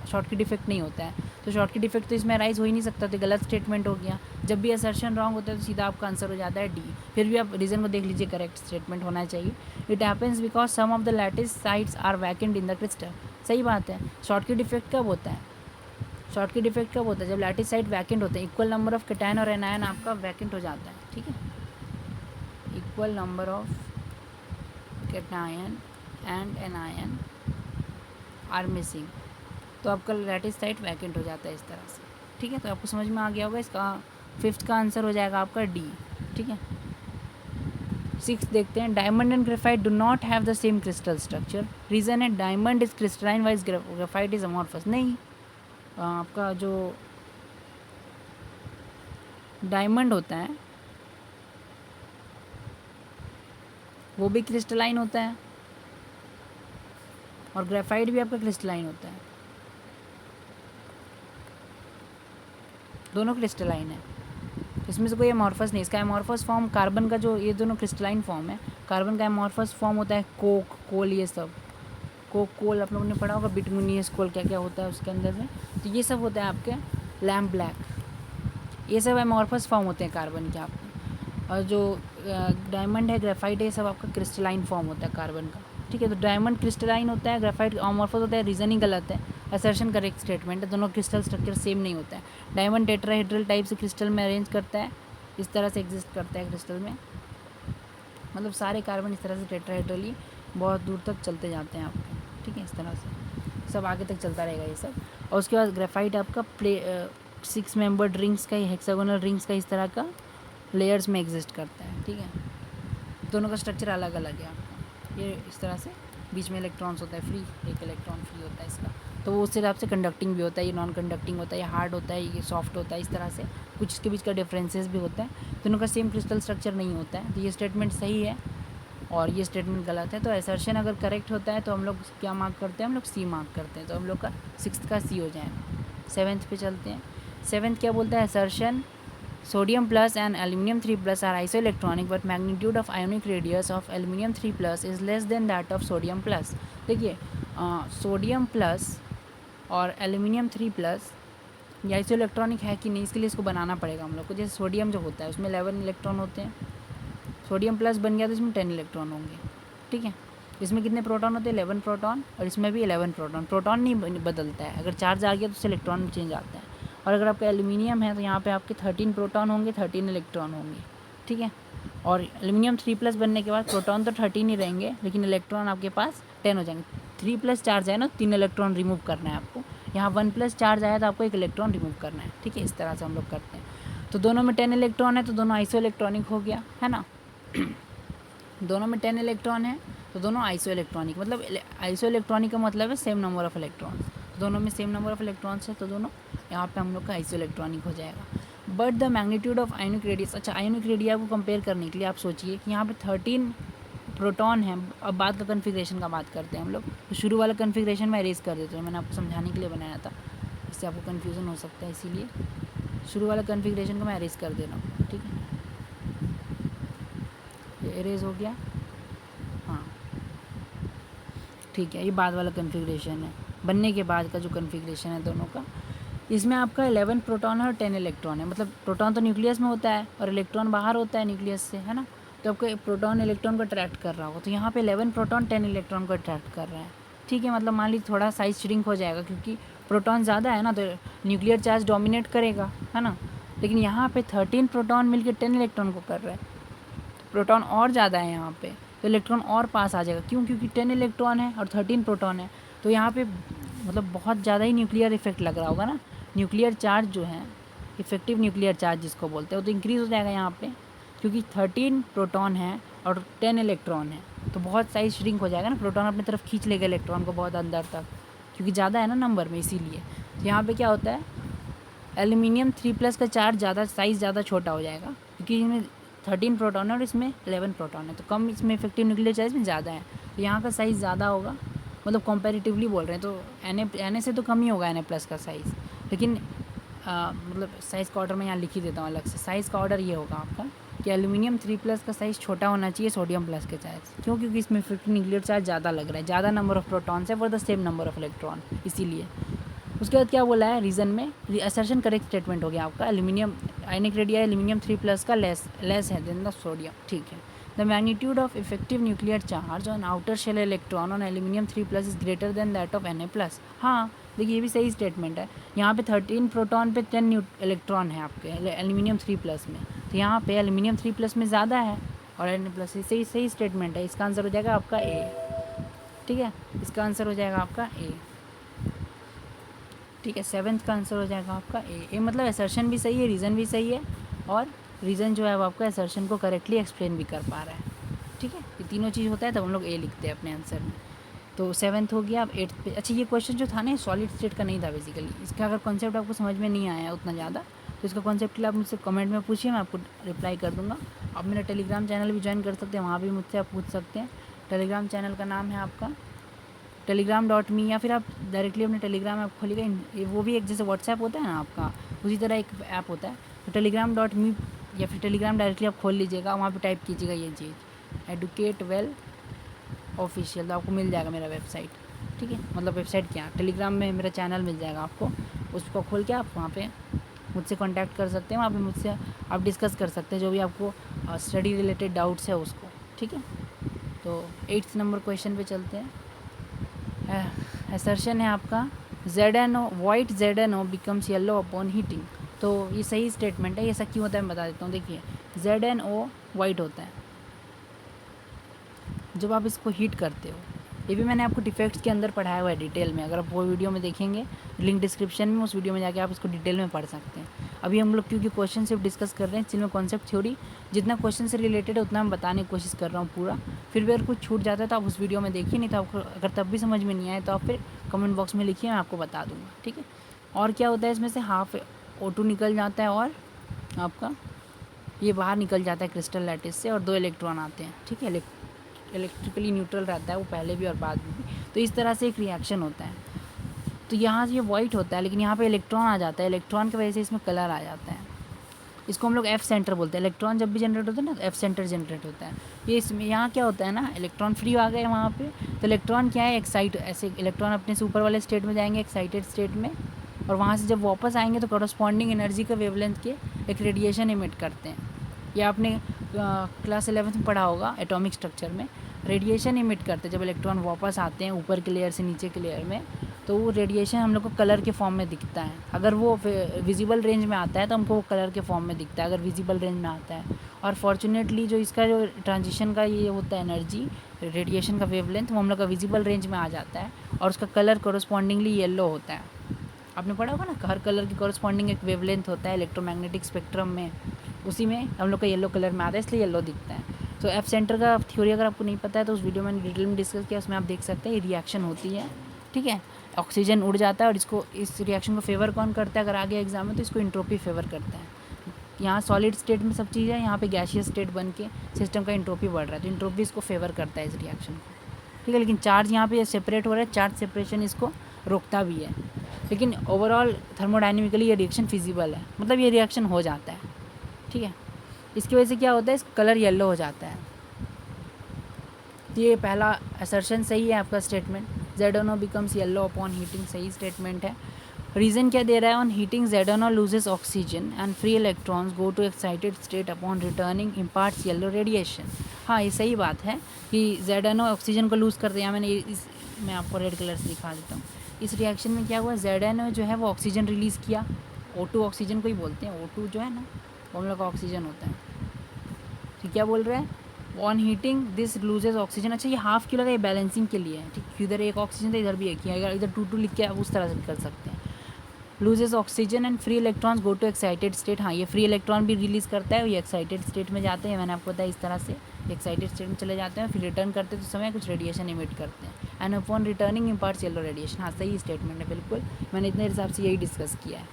शॉर्टकी डिफेक्ट नहीं होता है। तो शॉर्टकी डिफेक्ट तो इसमें अराइज हो ही नहीं सकता, तो गलत स्टेटमेंट हो गया। जब भी असर्शन रॉन्ग होता है तो सीधा आपका आंसर हो जाता है डी। फिर भी आप रीज़न को देख लीजिए, करेक्ट स्टेटमेंट होना चाहिए। It happens because some of the lattice sides are vacant in the crystal. सही बात है। शॉर्टकी डिफेक्ट कब होता है, शॉर्टकी डिफेक्ट कब होता है, जब लैटिस साइड वैकेंट होते हैं। इक्वल नंबर ऑफ कैटायन और एनायन आपका वैकेंट हो जाता है। ठीक है, equal number of cation and anion are missing, तो आपका लैटिस साइड वैकेंट हो जाता है इस तरह से। ठीक है, तो आपको समझ में आ गया होगा इसका 5th का आंसर हो जाएगा आपका डी, ठीक है। 6 देखते हैं, diamond and graphite do not have the same crystal structure. Reason है diamond is crystalline whereas graphite is amorphous. नहीं, आपका जो डायमंड होता है वो भी क्रिस्टलाइन होता है और ग्रेफाइट भी आपका क्रिस्टलाइन होता है, दोनों क्रिस्टलाइन है, इसमें से कोई अमॉर्फस नहीं। इसका अमॉर्फस फॉर्म कार्बन का, जो ये दोनों क्रिस्टलाइन फॉर्म है, कार्बन का अमॉर्फस फॉर्म होता है कोक, कोल, ये सब कोक, कोल आप लोगों ने पढ़ा होगा, बिटमूनियस कोल क्या क्या होता है उसके अंदर में, तो ये सब होता है आपके लैम्प ब्लैक, ये सब अमॉर्फस फॉर्म होते हैं कार्बन के आपके। और जो डायमंड है, ग्रेफाइट है, ये सब आपका क्रिस्टलाइन फॉर्म होता है कार्बन का, ठीक है। तो डायमंड क्रिस्टलाइन होता है, ग्रेफाइट अमॉर्फस होता है, रीज़न ही गलत है, असर्शन करेक्ट स्टेटमेंट है, दोनों क्रिस्टल स्ट्रक्चर सेम नहीं होता है। डायमंड टेट्राहेड्रल टाइप से क्रिस्टल में अरेंज करता है, इस तरह से एग्जिस्ट करता है क्रिस्टल में, मतलब सारे कार्बन इस तरह से टेट्राहेड्रली बहुत दूर तक चलते जाते हैं आपके, ठीक है। इस तरह से सब आगे तक चलता रहेगा ये सब। और उसके बाद ग्रेफाइट आपका 6 मेंबर्ड रिंग्स का, हेक्सागोनल रिंग्स का इस तरह का लेयर्स में एग्जिस्ट करता है, ठीक है। दोनों का स्ट्रक्चर अलग अलग है आपका, ये इस तरह से बीच में इलेक्ट्रॉन्स होता है फ्री, एक इलेक्ट्रॉन फ्री होता है इसका, तो वो उस हिसाब से कंडक्टिंग भी होता है, ये नॉन कंडक्टिंग होता है, ये हार्ड होता है, ये सॉफ्ट होता है, इस तरह से कुछ इसके बीच का डिफरेंसेस भी होता है। दोनों का सेम क्रिस्टल स्ट्रक्चर नहीं होता है, तो ये स्टेटमेंट सही है और ये स्टेटमेंट गलत है। तो असर्शन अगर करेक्ट होता है तो हम लोग क्या मार्क करते हैं, हम लोग सी मार्क करते हैं, तो हम लोग का 6th का सी हो जाएगा। 7th पे चलते हैं। 7th क्या बोलता है, assertion sodium plus and aluminum 3 plus are isoelectronic but magnitude of ionic radius of aluminum 3 plus is less than that of sodium plus। देखिए सोडियम प्लस और एल्यूमिनियम 3 प्लस ये आइसोइलेक्ट्रॉनिक है कि नहीं, इसके लिए इसको बनाना पड़ेगा हम लोग को। जैसे सोडियम जो होता है उसमें 11 इलेक्ट्रॉन होते हैं, सोडियम प्लस बन गया तो इसमें 10 इलेक्ट्रॉन होंगे, ठीक है। इसमें कितने प्रोटॉन होते हैं, 11 प्रोटॉन, और इसमें भी 11 प्रोटॉन। प्रोटॉन नहीं बदलता है, अगर चार्ज आ गया तो उससे इलेक्ट्रॉन चेंज आता है। और अगर आपका एल्यूमिनियम है तो यहाँ पे आपके 13 प्रोटॉन होंगे, 13 इलेक्ट्रॉन होंगे, ठीक है। और एल्यूमिनियम 3 प्लस बनने के बाद प्रोटॉन तो 13 ही रहेंगे, लेकिन इलेक्ट्रॉन आपके पास 10 हो जाएंगे। 3 प्लस चार्ज है ना, 3 इलेक्ट्रॉन रिमूव करना है आपको, यहाँ 1 प्लस चार्ज आया तो आपको 1 इलेक्ट्रॉन रिमूव करना है, ठीक है। इस तरह से हम लोग करते हैं। तो दोनों में 10 इलेक्ट्रॉन है तो दोनों आइसो इलेक्ट्रॉनिक हो गया, है ना। दोनों में 10 इलेक्ट्रॉन है तो दोनों आइसो इलेक्ट्रॉनिक, मतलब आइसो इलेक्ट्रॉनिक का मतलब है सेम नंबर ऑफ इलेक्ट्रॉन्स, दोनों में सेम नंबर ऑफ इलेक्ट्रॉन्स है तो दोनों यहाँ पे हम लोग का आइसो इलेक्ट्रॉनिक हो जाएगा। But the magnitude of ionic radius, अच्छा आयोनिक रेडिया को कंपेयर करने के लिए आप सोचिए कि यहाँ पे 13 प्रोटॉन है। अब बाद का कन्फिग्रेशन का बात करते हैं हम लोग, तो शुरू वाला कन्फिग्रेशन मैं इरेज कर देता हूँ, मैंने आपको समझाने के लिए बनाया था, इससे आपको कन्फ्यूज़न हो सकता है, इसीलिए शुरू वाला कन्फिग्रेशन को मैं इरेज कर दे रहा हूँ, ठीक है। ये इरेज हो गया, हाँ ठीक है। ये बाद वाला कन्फिग्रेशन है, बनने के बाद का जो कन्फिग्रेशन है दोनों का। इसमें आपका 11 प्रोटॉन है और 10 इलेक्ट्रॉन है, मतलब प्रोटॉन तो न्यूक्लियस में होता है और इलेक्ट्रॉन बाहर होता है न्यूक्लियस से, है ना। तो आपका प्रोटॉन इलेक्ट्रॉन को अट्रैक्ट कर रहा होगा, तो यहाँ पे 11 प्रोटॉन 10 इलेक्ट्रॉन को अट्रैक्ट कर रहा है, ठीक है। मतलब मान लीजिए थोड़ा साइज श्रिंक हो जाएगा क्योंकि प्रोटॉन ज़्यादा है ना, तो न्यूक्लियर चार्ज डोमिनेट करेगा, है ना। लेकिन यहाँ पे 13 प्रोटॉन मिलकर 10 इलेक्ट्रॉन को कर रहा है, प्रोटॉन और ज़्यादा है यहाँ पे, तो इलेक्ट्रॉन और पास आ जाएगा। क्यों? क्योंकि 10 इलेक्ट्रॉन है और 13 प्रोटॉन है, तो यहाँ पे मतलब बहुत ज़्यादा ही न्यूक्लियर इफेक्ट लग रहा होगा ना। न्यूक्लियर चार्ज जो है, इफेक्टिव न्यूक्लियर चार्ज जिसको बोलते हैं, वो तो इंक्रीज़ हो जाएगा यहाँ पे, क्योंकि 13 प्रोटॉन है और 10 इलेक्ट्रॉन है, तो बहुत साइज श्रिंक हो जाएगा ना, प्रोटॉन अपनी तरफ खींच लेगा इलेक्ट्रॉन को बहुत अंदर तक, क्योंकि ज़्यादा है ना नंबर में, इसीलिए। तो यहाँ पे क्या होता है, एल्यूमिनियम 3+ का चार्ज ज़्यादा, साइज़ ज़्यादा छोटा हो जाएगा, क्योंकि इसमें 13 प्रोटॉन है और इसमें 11 प्रोटॉन है, तो कम इसमें इफेक्टिव न्यूक्लियर चार्ज में ज़्यादा है, तो यहाँ का साइज़ ज़्यादा होगा, मतलब कंपैरेटिवली बोल रहे हैं, तो Na से तो कम ही होगा Na+ का साइज़, लेकिन मतलब साइज़ का ऑर्डर मैं यहाँ लिख ही देता हूँ अलग से। साइज़ का ऑर्डर ये होगा आपका कि एल्यूमिनियम 3+ का साइज़ छोटा होना चाहिए सोडियम प्लस के साइज़, क्यों? क्योंकि इसमें इफेक्टिव न्यूक्लियर चार्ज ज़्यादा लग रहा है, ज़्यादा नंबर ऑफ प्रोटॉन्स है for the same number of electron, इसीलिए। उसके बाद क्या बोला है रीज़न में, असर्शन करेक्ट स्टेटमेंट हो गया आपका, एल्यूमिनियम आयनिक रेडिया एल्यूमिनियम 3+ का लेस है देन द सोडियम, ठीक है। The magnitude of effective nuclear charge on outer shell electron on aluminium 3+ is greater than that of Na+। हाँ देखिए ये भी सही स्टेटमेंट है, यहाँ पे 13 प्रोटॉन पे 10 इलेक्ट्रॉन है आपके एल्यूमिनियम 3+ में, तो यहाँ पे एल्यूमिनियम 3+ में ज़्यादा है और Na+, सही स्टेटमेंट है। इसका आंसर हो जाएगा आपका ए, ठीक है, इसका आंसर हो जाएगा आपका ए, ठीक है। 7th का आंसर हो जाएगा आपका ए मतलब असर्शन भी सही है, रीज़न भी सही है, और रीज़न जो है वो आपका असर्शन को करेक्टली एक्सप्लेन भी कर पा रहा है, ठीक है। ये तीनों चीज़ होता है तब हम लोग ए लिखते हैं अपने आंसर में। तो 7th हो गया। अब 8th पे, अच्छा ये क्वेश्चन जो था ना सॉलिड स्टेट का नहीं था बेसिकली। इसका अगर कॉन्सेप्ट आपको समझ में नहीं आया उतना ज़्यादा तो इसका कॉन्सेप्ट के लिए आप मुझसे कमेंट में पूछिए, मैं आपको रिप्लाई कर दूँगा। आप मेरा टेलीग्राम चैनल भी ज्वाइन कर सकते हैं, वहाँ भी मुझसे आप पूछ सकते हैं। टेलीग्राम चैनल का नाम है आपका telegram.me, या फिर आप डायरेक्टली अपने टेलीग्राम ऐप खोलिएगा। वो भी एक जैसे व्हाट्सएप होता है ना आपका, उसी तरह एक ऐप होता है। तो telegram.me या फिर टेलीग्राम डायरेक्टली आप खोल लीजिएगा, वहाँ पे टाइप कीजिएगा ये चीज़ एडुकेट वेल ऑफिशियल, तो आपको मिल जाएगा मेरा वेबसाइट, ठीक है। मतलब वेबसाइट क्या, टेलीग्राम में मेरा चैनल मिल जाएगा आपको, उसको खोल के आप वहाँ पे मुझसे कांटेक्ट कर सकते हैं। वहाँ पे मुझसे आप डिस्कस कर सकते हैं जो भी आपको स्टडी रिलेटेड डाउट्स है उसको, ठीक है। तो 8th नंबर क्वेश्चन पे चलते हैं। असर्शन है आपका ZnO white ZnO becomes yellow upon heating. तो ये सही स्टेटमेंट है। ये ऐसा क्यों होता है मैं बता देता हूँ। देखिए ZnO वाइट होता है जब आप इसको हीट करते हो। ये भी मैंने आपको डिफेक्ट्स के अंदर पढ़ाया हुआ है डिटेल में, अगर आप वो वीडियो में देखेंगे लिंक डिस्क्रिप्शन में, उस वीडियो में जाके आप इसको डिटेल में पढ़ सकते हैं। अभी हम लोग क्योंकि क्वेश्चन सिर्फ डिस्कस कर रहे हैं, इसमें कॉन्सेप्ट थ्योरी जितना क्वेश्चन से रिलेटेड है उतना मैं बताने की कोशिश कर रहा हूँ पूरा। फिर भी अगर कुछ छूट जाता है तो आप उस वीडियो में देखिए, नहीं तो आपको अगर तब भी समझ में नहीं आए तो आप फिर कमेंट बॉक्स में लिखिए, मैं आपको बता दूँगा, ठीक है। और क्या होता है इसमें से हाफ O2 निकल जाता है और आपका ये बाहर निकल जाता है क्रिस्टल लैटिस से, और 2 इलेक्ट्रॉन आते हैं, ठीक है। इलेक्ट्रिकली न्यूट्रल रहता है वो पहले भी और बाद में भी। तो इस तरह से एक रिएक्शन होता है। तो यहाँ ये वाइट होता है लेकिन यहाँ पे इलेक्ट्रॉन आ जाता है, इलेक्ट्रॉन की वजह से इसमें कलर आ जाता है। इसको हम लोग F सेंटर बोलते हैं। इलेक्ट्रॉन जब भी जनरेट होता है ना F सेंटर जनरेट होता है। ये इसमें यहाँ क्या होता है ना, इलेक्ट्रॉन फ्री आ गए वहाँ पे, तो इलेक्ट्रॉन क्या है एक्साइट, ऐसे इलेक्ट्रॉन अपने से ऊपर वाले स्टेट में जाएंगे एक्साइटेड स्टेट में, और वहाँ से जब वापस आएंगे तो कॉरस्पॉन्डिंग एनर्जी का वेवलेंथ के एक रेडिएशन इमिट करते हैं। ये आपने क्लास 11th में पढ़ा होगा एटॉमिक स्ट्रक्चर में। रेडिएशन इमिट करते हैं जब इलेक्ट्रॉन वापस आते हैं ऊपर के लेयर से नीचे के लेयर में, तो वो रेडिएशन हम लोग को कलर के फॉर्म में दिखता है। अगर वो विजिबल रेंज में आता है तो हमको वो कलर के फॉर्म में दिखता है, अगर विजिबल रेंज में आता है। और फॉर्चुनेटली जो इसका जो ट्रांजिशन का ये होता है एनर्जी रेडिएशन का वेवलेंथ, वो हम लोग का विजिबल रेंज में आ जाता है और उसका कलर कोरस्पॉन्डिंगली येलो होता है। आपने पढ़ा होगा ना, हर कलर की कोरस्पॉन्डिंग एक वेवलेंथ होता है इलेक्ट्रोमैग्नेटिक स्पेक्ट्रम में, उसी में हम लोग का येलो कलर में आता है, इसलिए येलो दिखता है। तो F सेंटर का थ्योरी अगर आपको नहीं पता है तो उस वीडियो में डिटेल में डिस्कस किया, उसमें आप देख सकते हैं ये रिएक्शन होती है, ठीक है। ऑक्सीजन उड़ जाता है और इसको इस रिएक्शन को फेवर कौन करता है, अगर आगे एग्जाम में तो इसको इंट्रोपी फेवर करता है। यहाँ सॉलिड स्टेट में सब चीज़ है, यहाँ पे गैसियस स्टेट बन के सिस्टम का इंट्रोपी बढ़ रहा है, तो इंट्रोपी इसको फेवर करता है इस रिएक्शन को, ठीक है। लेकिन चार्ज यहाँ पे सेपरेट हो रहा है, चार्ज सेपरेशन इसको रोकता भी है, लेकिन ओवरऑल थर्मोडाइनमिकली ये रिएक्शन फिजिबल है, मतलब ये रिएक्शन हो जाता है, ठीक है। इसकी वजह से क्या होता है, इसका कलर येलो हो जाता है। तो ये पहला असर्शन सही है आपका statement, ZnO becomes yellow upon heating, सही स्टेटमेंट है। रीज़न क्या दे रहा है, on heating ZnO loses oxygen and free electrons go to excited state upon returning imparts yellow radiation. हाँ ये सही बात है कि ZnO ऑक्सीजन को लूज़ कर दिया। मैं आपको रेड कलर से दिखा देता हूँ। इस रिएक्शन में क्या हुआ, ZnO जो है वो ऑक्सीजन रिलीज़ किया, O2 ऑक्सीजन को ही बोलते हैं, O2 जो है ना वो हम लोग का ऑक्सीजन होता है। ठीक, क्या बोल रहे हैं, on heating this loses oxygen. अच्छा ये हाफ क्यों लगा, ये बैलेंसिंग के लिए है, ठीक। इधर एक ऑक्सीजन था इधर भी एक ही है, इधर 2 लिख के आप उस तरह से कर सकते हैं। Loses oxygen and free electrons go to excited state. हाँ ये फ्री इलेक्ट्रॉन भी रिलीज़ करता है, ये एक्साइटेड स्टेट में जाते हैं, मैंने आपको बताया इस तरह से एक्साइटेड स्टेट में चले जाते हैं, फिर रिटर्न करते तो समय कुछ रेडिएशन इमिट करते हैं, and upon returning imparts yellow radiation. हाँ सही स्टेटमेंट है बिल्कुल, मैंने इतने हिसाब से यही डिस्कस किया है,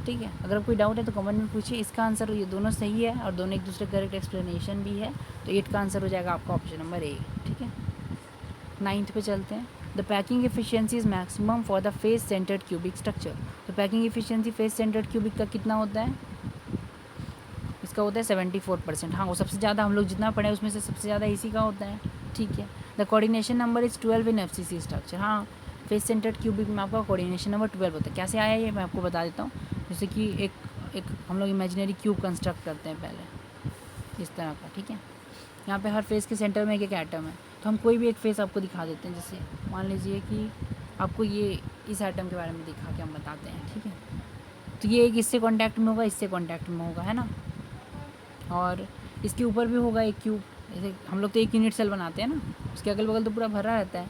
ठीक है। अगर कोई डाउट है तो कमेंट में पूछिए। इसका आंसर ये दोनों सही है और दोनों एक दूसरे करेक्ट एक्सप्लेनेशन भी है, तो 8 का आंसर हो जाएगा आपका ऑप्शन नंबर ए, ठीक है। 9th पे चलते हैं। The packing efficiency is maximum for the face centred cubic structure. तो packing efficiency face centred cubic का कितना होता है, इसका होता है 74%। हाँ वो सबसे ज़्यादा हम लोग जितना पढ़े उसमें से सबसे ज़्यादा इसी का होता है, ठीक है। The coordination number is 12 in FCC structure. हाँ फेस सेंटर्ड क्यूबिक में आपका कोऑर्डिनेशन नंबर 12 होता है। कैसे आया ये मैं आपको बता देता हूँ। जैसे कि एक हम लोग इमेजिनरी क्यूब कंस्ट्रक्ट करते हैं पहले इस तरह का, ठीक है। यहाँ पे हर फेस के सेंटर में एक एटम है, तो हम कोई भी एक फेस आपको दिखा देते हैं। जैसे मान लीजिए कि आपको ये इस एटम के बारे में दिखा के हम बताते हैं, ठीक है। तो ये एक इससे कॉन्टैक्ट में होगा, इससे कॉन्टैक्ट में होगा, है ना, और इसके ऊपर भी होगा एक क्यूब। जैसे हम लोग तो एक यूनिट सेल बनाते हैं ना, उसके अगल बगल तो पूरा भरा रहता है,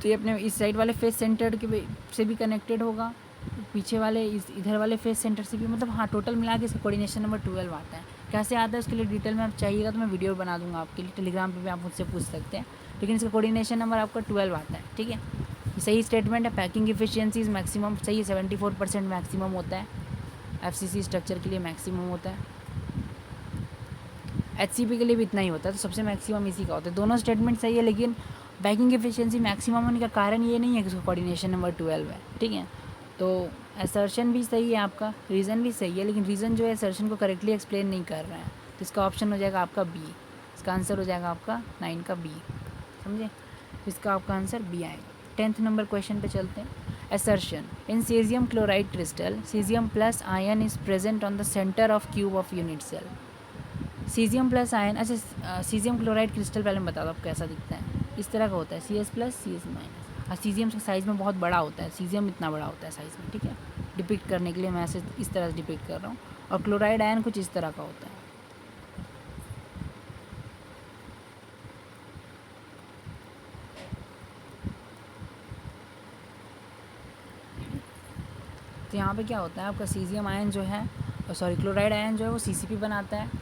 तो ये अपने इस साइड वाले फेस सेंटर्ड के से भी कनेक्टेड होगा, पीछे वाले इधर वाले फेस सेंटर से भी, मतलब हाँ टोटल मिला के इसका कोऑर्डिनेशन नंबर 12 आता है। कैसे आता है उसके लिए डिटेल में आप चाहिएगा तो मैं वीडियो बना दूंगा आपके लिए, टेलीग्राम पे भी आप मुझसे पूछ सकते हैं, लेकिन इसका कोऑर्डिनेशन नंबर आपका 12 आता है। ठीक है, सही स्टेटमेंट है। पैकिंग इफिशियंसीज मैक्सिमम सही है, 74% मैक्सिमम होता है, FCC स्ट्रक्चर के लिए मैक्सिमम होता है, HCP के लिए भी इतना ही होता है, तो सबसे मैक्सिमम इसी का होता है। दोनों स्टेटमेंट सही है, लेकिन पैकिंग एफिशिएंसी मैक्सिमम होने का कारण ये नहीं है कि उसका कोऑर्डिनेशन नंबर 12 है। ठीक है, तो असर्शन भी सही है आपका, रीज़न भी सही है, लेकिन रीज़न जो है असर्शन को करेक्टली एक्सप्लेन नहीं कर रहे हैं, तो इसका ऑप्शन हो जाएगा आपका बी। इसका आंसर हो जाएगा आपका 9 का बी, समझे। इसका आपका आंसर बी आएगा। 10th नंबर क्वेश्चन पे चलते हैं। Assertion: in cesium chloride crystal, cesium plus ion is present on the center of cube of unit cell. Caesium plus ion, अच्छा सीजियम क्लोराइड क्रिस्टल पहले मैं बता दो आप कैसा दिखता है। इस तरह का होता है, CS प्लस CS माइनस, और सीजियम साइज़ में बहुत बड़ा होता है, सीजियम इतना बड़ा होता है साइज़ में। ठीक है, डिपिक्ट करने के लिए मैं ऐसे इस तरह से डिपिक्ट कर रहा हूँ, और क्लोराइड आयन कुछ इस तरह का होता है। तो यहाँ पे क्या होता है आपका सीजियम आयन जो है, सॉरी क्लोराइड आयन जो है वो CCP बनाता है,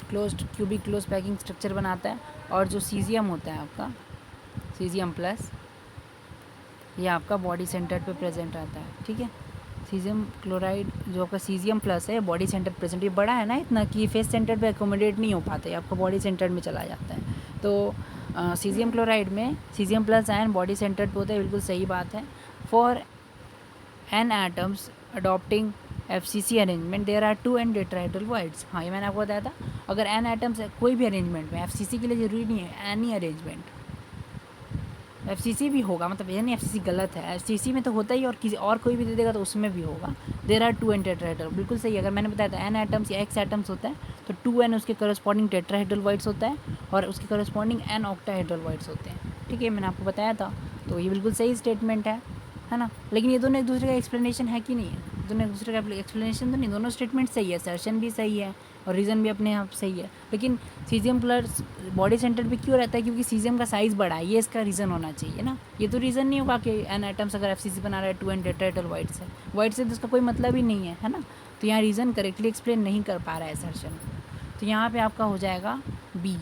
closed cubic close packing structure बनाता है, और जो सीजियम होता है आपका सीजियम प्लस, ये आपका बॉडी सेंटर पे प्रेजेंट रहता है। ठीक है, सीजियम क्लोराइड जो आपका सीजियम प्लस है बॉडी सेंटर प्रेजेंट, ये बड़ा है ना इतना कि फेस सेंटर पे एकोमोडेट नहीं हो पाता है, आपका बॉडी सेंटर में चला जाता है। तो सीजियम क्लोराइड में caesium plus ion body centre पे होता है, बिल्कुल सही बात है। For n atoms adopting FCC arrangement there are 2 n tetrahedral voids. हाँ, ये मैंने आपको बताया था, अगर n एटम्स है कोई भी अरेंजमेंट में, FCC के लिए ज़रूरी नहीं है एनी अरेंजमेंट, FCC भी होगा, मतलब ये नहीं FCC गलत है, FCC में तो होता ही, और किसी और कोई भी दे देगा तो उसमें भी होगा। देयर आर 2 n टेट्राहेड्रल, बिल्कुल सही है। अगर मैंने बताया था n एटम्स या x एटम्स होता है तो 2 n उसके करस्पॉन्डिंग टेट्राहेड्रल वॉइड्स होता है, और उसके करस्पॉन्डिंग n ऑक्टाहेड्रल वॉइड्स होते हैं। ठीक है, मैंने आपको बताया था, तो ये बिल्कुल सही स्टेटमेंट है ना। लेकिन ये दोनों एक दूसरे का एक्सप्लेनेशन है कि नहीं है, दोनों एक दूसरे का एक्सप्लेनेशन तो नहीं, दोनों स्टेटमेंट सही है, असर्शन भी सही है और रीज़न भी अपने आप सही है। लेकिन सीजियम प्लस बॉडी सेंटर पे क्यों रहता है, क्योंकि सीजियम का साइज़ बड़ा है, ये इसका रीज़न होना चाहिए ना। ये तो रीज़न नहीं होगा कि एन एटम्स अगर FCC बना रहा है 2 n टेट्राहेड्रल वाइट से तो उसका कोई मतलब ही नहीं है ना। तो यहाँ रीज़न करेक्टली एक्सप्लेन नहीं कर पा रहा है असर्शन, तो यहाँ पर आपका हो जाएगा बी।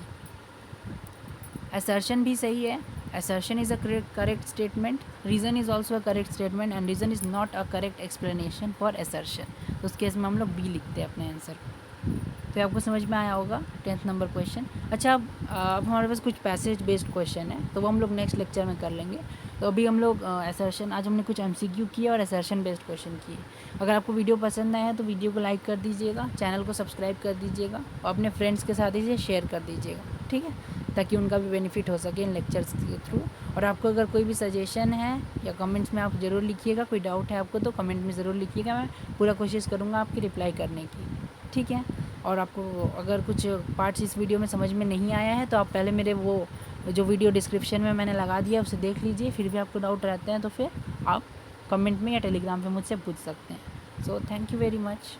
असर्शन भी सही है, assertion is a correct statement, reason is also a correct statement, and reason is not a correct explanation for assertion। तो उस केस में हम लोग बी लिखते हैं अपने आंसर को। तो आपको समझ में आया होगा 10th नंबर क्वेश्चन। अच्छा, अब हमारे पास कुछ पैसेज बेस्ड क्वेश्चन है, तो वो हम लोग नेक्स्ट लेक्चर में कर लेंगे। तो अभी हम लोग असर्शन, आज हमने कुछ MCQ किया और असर्शन बेस्ड क्वेश्चन किए। अगर आपको वीडियो पसंद आया तो वीडियो को लाइक कर दीजिएगा, चैनल को सब्सक्राइब कर दीजिएगा, और अपने फ्रेंड्स के साथ इसे शेयर कर दीजिएगा। ठीक है, ताकि उनका भी बेनिफिट हो सके इन लेक्चर्स के थ्रू। और आपको अगर कोई भी सजेशन है या कमेंट्स में आप ज़रूर लिखिएगा, कोई डाउट है आपको तो कमेंट में ज़रूर लिखिएगा, मैं पूरा कोशिश करूँगा आपकी रिप्लाई करने की। ठीक है, और आपको अगर कुछ पार्ट्स इस वीडियो में समझ में नहीं आया है तो आप पहले मेरे वो जो वीडियो डिस्क्रिप्शन में मैंने लगा दिया उसे देख लीजिए, फिर भी आपको डाउट रहते हैं तो फिर आप कमेंट में या टेलीग्राम पे मुझसे पूछ सकते हैं। So thank you very much.